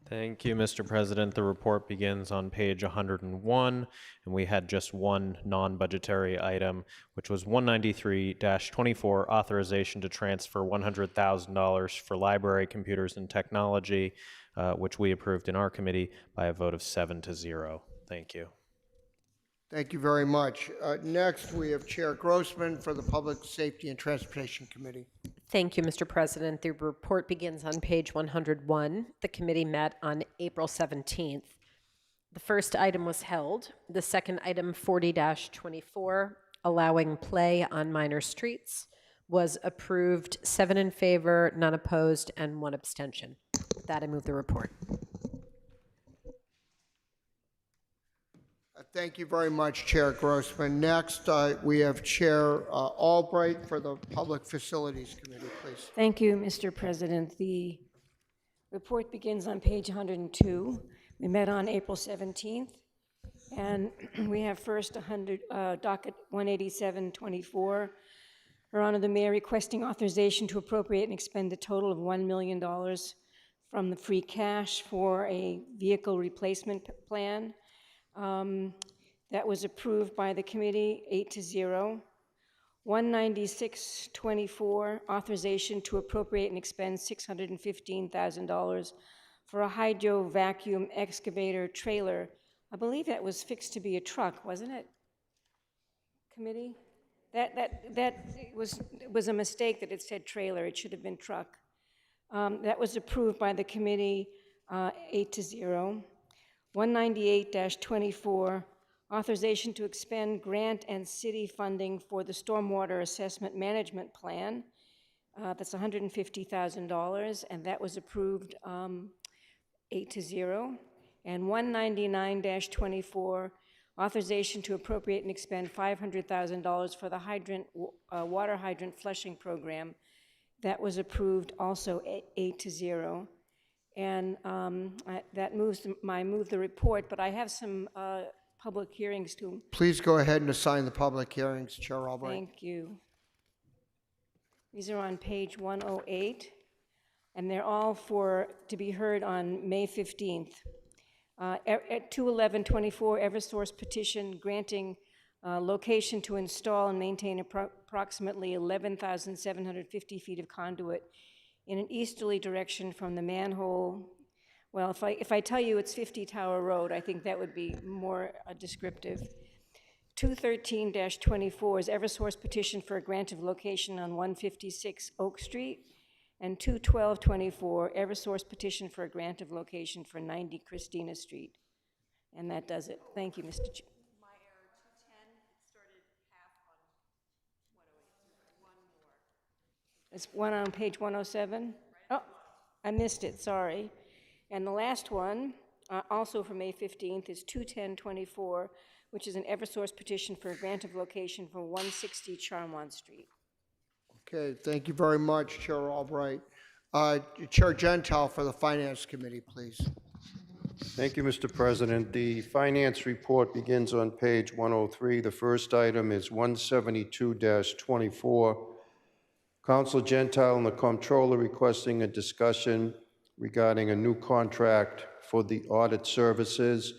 [SPEAKER 15] Thank you, Mr. President. The report begins on page 101, and we had just one non-budgetary item, which was 193-24, authorization to transfer $100,000 for library computers and technology, which we approved in our committee by a vote of 7-0. Thank you.
[SPEAKER 2] Thank you very much. Next, we have Chair Grossman for the Public Safety and Transportation Committee.
[SPEAKER 17] Thank you, Mr. President. The report begins on page 101. The committee met on April 17th. The first item was held. The second item, 40-24, allowing play on minor streets, was approved, 7 in favor, none opposed, and 1 abstention. With that, I move the report.
[SPEAKER 2] Thank you very much, Chair Grossman. Next, we have Chair Albright for the Public Facilities Committee, please.
[SPEAKER 11] Thank you, Mr. President. The report begins on page 102. We met on April 17th, and we have first docket 187-24. Her Honor, the Mayor requesting authorization to appropriate and expend a total of $1 million from the free cash for a vehicle replacement plan. That was approved by the committee, 8-0. 196-24, authorization to appropriate and expend $615,000 for a hydro vacuum excavator trailer. I believe that was fixed to be a truck, wasn't it? Committee? That was a mistake that it said trailer. It should have been truck. That was approved by the committee, 8-0. 198-24, authorization to expend grant and city funding for the Stormwater Assessment Management Plan. That's $150,000, and that was approved 8-0. And 199-24, authorization to appropriate and expend $500,000 for the water hydrant flushing program. That was approved also 8-0. And that move the report, but I have some public hearings to.
[SPEAKER 2] Please go ahead and assign the public hearings, Chair Albright.
[SPEAKER 11] Thank you. These are on page 108, and they're all to be heard on May 15th. At 211-24, Eversource petition granting location to install and maintain approximately 11,750 feet of conduit in an easterly direction from the manhole. Well, if I tell you it's 50 Tower Road, I think that would be more descriptive. 213-24 is Eversource petition for a grant of location on 156 Oak Street. And 212-24, Eversource petition for a grant of location for 90 Christina Street. And that does it. Thank you, Mr. Chair.
[SPEAKER 10] My error, 210, it started half on 108. One more.
[SPEAKER 11] It's one on page 107. Oh, I missed it, sorry. And the last one, also from May 15th, is 210-24, which is an Eversource petition for a grant of location for 160 Charmont Street.
[SPEAKER 2] Okay, thank you very much, Chair Albright. Chair Gentile for the Finance Committee, please.
[SPEAKER 3] Thank you, Mr. President. The finance report begins on page 103. The first item is 172-24. Council Gentile and the Comptroller requesting a discussion regarding a new contract for the audit services.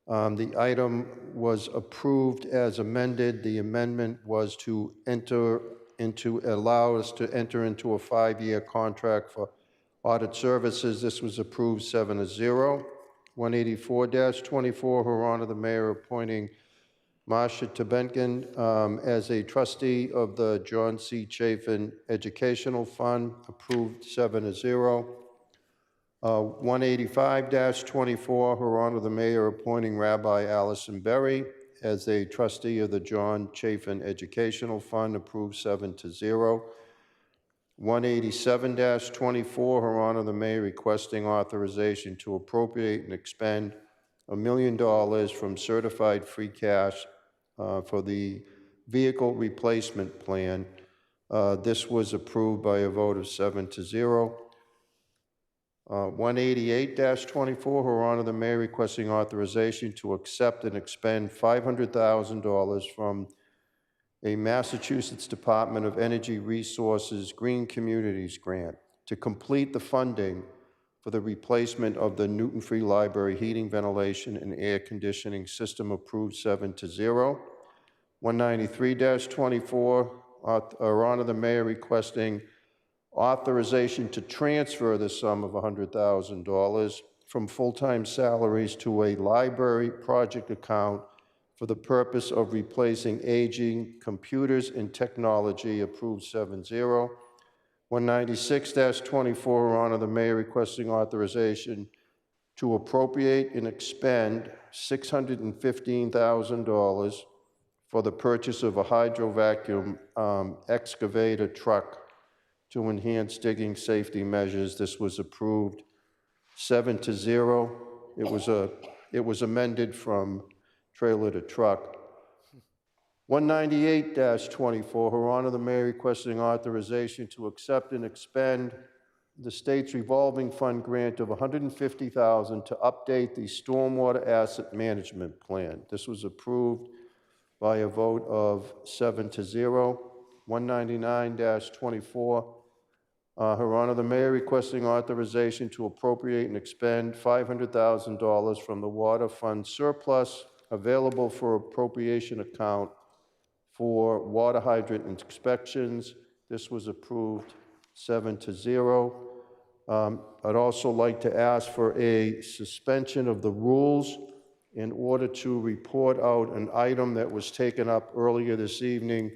[SPEAKER 3] The item was approved as amended. The amendment was to allow us to enter into a 5-year contract for audit services. This was approved 7-0. 184-24, Her Honor the Mayor appointing Marcia Tebenkin as a trustee of the John C. Chafin Educational Fund, approved 7-0. 185-24, Her Honor the Mayor appointing Rabbi Allison Berry as a trustee of the John Chafin Educational Fund, approved 7-0. 187-24, Her Honor the Mayor requesting authorization to appropriate and expend $1 million from certified free cash for the vehicle replacement plan. This was approved by a vote of 7-0. 188-24, Her Honor the Mayor requesting authorization to accept and expend $500,000 from a Massachusetts Department of Energy Resources Green Communities grant to complete the funding for the replacement of the Newton Free Library heating, ventilation, and air conditioning system, approved 7-0. 193-24, Her Honor the Mayor requesting authorization to transfer the sum of $100,000 from full-time salaries to a library project account for the purpose of replacing aging computers and technology, approved 7-0. 196-24, Your Honor, the Mayor requesting authorization to appropriate and expend $615,000 for the purchase of a hydro vacuum excavator truck to enhance digging safety measures. This was approved 7-0. It was amended from trailer to truck. 198-24, Her Honor, the Mayor requesting authorization to accept and expend the state's revolving fund grant of $150,000 to update the stormwater asset management plan. This was approved by a vote of 7-0. 199-24, Her Honor, the Mayor requesting authorization to appropriate and expend $500,000 from the water fund surplus available for appropriation account for water hydrant inspections. This was approved 7-0. I'd also like to ask for a suspension of the rules in order to report out an item that was taken up earlier this evening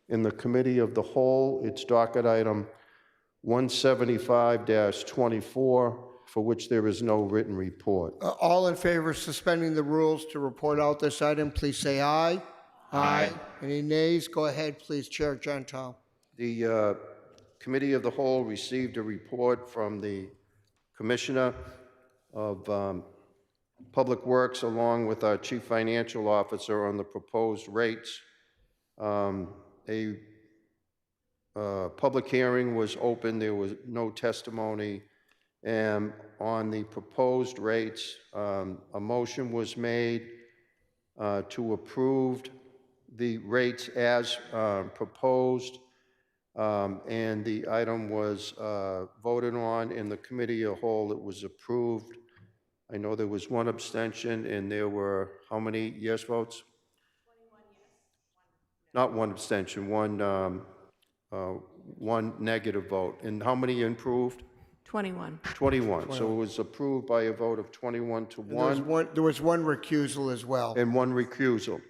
[SPEAKER 3] in the Committee of the Whole. It's docket item 175-24, for which there is no written report.
[SPEAKER 2] All in favor of suspending the rules to report out this item, please say aye. Aye. Any nays? Go ahead, please, Chair Gentile.
[SPEAKER 3] The Committee of the Whole received a report from the Commissioner of Public Works along with our Chief Financial Officer on the proposed rates. A public hearing was open. There was no testimony. And on the proposed rates, a motion was made to approve the rates as proposed, and the item was voted on in the Committee of Whole. It was approved. I know there was one abstention, and there were how many yes votes? 21 yes. Not one abstention, one negative vote. And how many improved?
[SPEAKER 1] 21.
[SPEAKER 3] 21. So it was approved by a vote of 21-1.
[SPEAKER 2] There was one recusal as well.
[SPEAKER 3] And one recusal.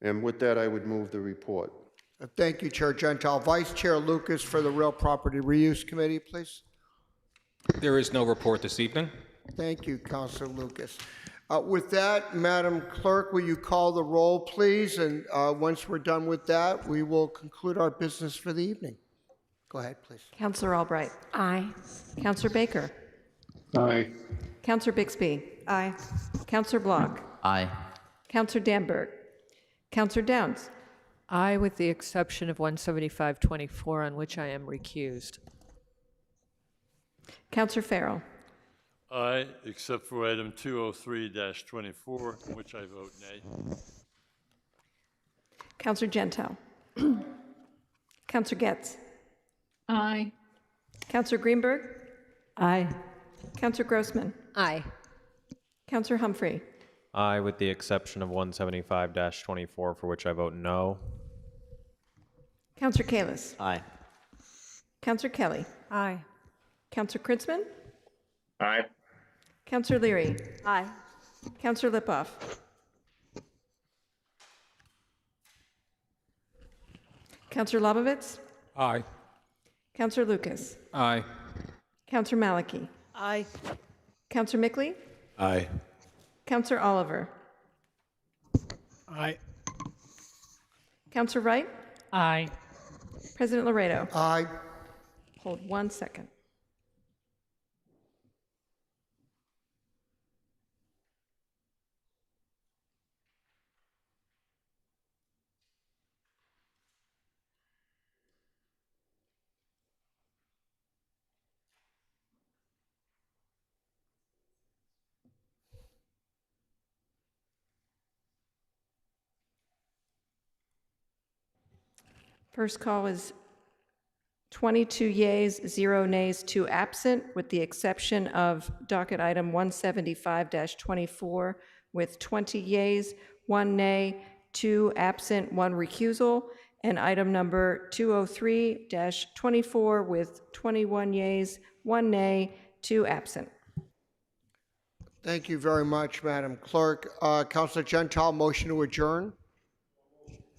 [SPEAKER 3] And with that, I would move the report.
[SPEAKER 2] Thank you, Chair Gentile. Vice Chair Lucas for the Real Property Reuse Committee, please.
[SPEAKER 5] There is no report this evening.
[SPEAKER 2] Thank you, Councilor Lucas. With that, Madam Clerk, will you call the roll, please? And once we're done with that, we will conclude our business for the evening. Go ahead, please.
[SPEAKER 1] Councillor Albright.
[SPEAKER 11] Aye.
[SPEAKER 1] Councillor Baker.
[SPEAKER 14] Aye.
[SPEAKER 1] Councillor Bixby.
[SPEAKER 10] Aye.
[SPEAKER 1] Councillor Block.
[SPEAKER 8] Aye.
[SPEAKER 1] Councillor Danberg. Councillor Downs.
[SPEAKER 18] Aye, with the exception of 175-24, on which I am recused.
[SPEAKER 1] Councillor Farrell.
[SPEAKER 14] Aye, except for item 203-24, in which I vote nay.
[SPEAKER 1] Councillor Gentile. Councillor Getz.
[SPEAKER 11] Aye.
[SPEAKER 1] Councillor Greenberg.
[SPEAKER 18] Aye.
[SPEAKER 1] Councillor Grossman.
[SPEAKER 17] Aye.
[SPEAKER 1] Councillor Humphrey.
[SPEAKER 15] Aye, with the exception of 175-24, for which I vote no.
[SPEAKER 1] Councillor Kalis.
[SPEAKER 6] Aye.
[SPEAKER 1] Councillor Kelly.
[SPEAKER 16] Aye.
[SPEAKER 1] Councillor Kritzman.
[SPEAKER 19] Aye.
[SPEAKER 1] Councillor Leary.
[SPEAKER 16] Aye.
[SPEAKER 1] Councillor Lipoff. Councillor Lobovitz.
[SPEAKER 5] Aye.
[SPEAKER 1] Councillor Lucas.
[SPEAKER 5] Aye.
[SPEAKER 1] Councillor Malachy.
[SPEAKER 12] Aye.
[SPEAKER 1] Councillor Mickley.
[SPEAKER 14] Aye.
[SPEAKER 1] Councillor Oliver.
[SPEAKER 13] Aye.
[SPEAKER 1] Councillor Wright.
[SPEAKER 18] Aye.
[SPEAKER 1] President Laredo.
[SPEAKER 2] Aye.
[SPEAKER 1] Hold 1 second. First call is 22 yeas, 0 nays, 2 absent, with the exception of docket item 175-24, with 20 yeas, 1 nay, 2 absent, 1 recusal, and item number 203-24, with 21 yeas, 1 nay, 2 absent.
[SPEAKER 2] Thank you very much, Madam Clerk. Councilor Gentile, motion to adjourn.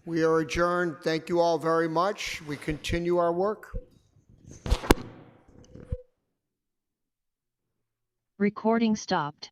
[SPEAKER 2] We are adjourned. Thank you all very much. We continue our work.
[SPEAKER 19] Recording stopped.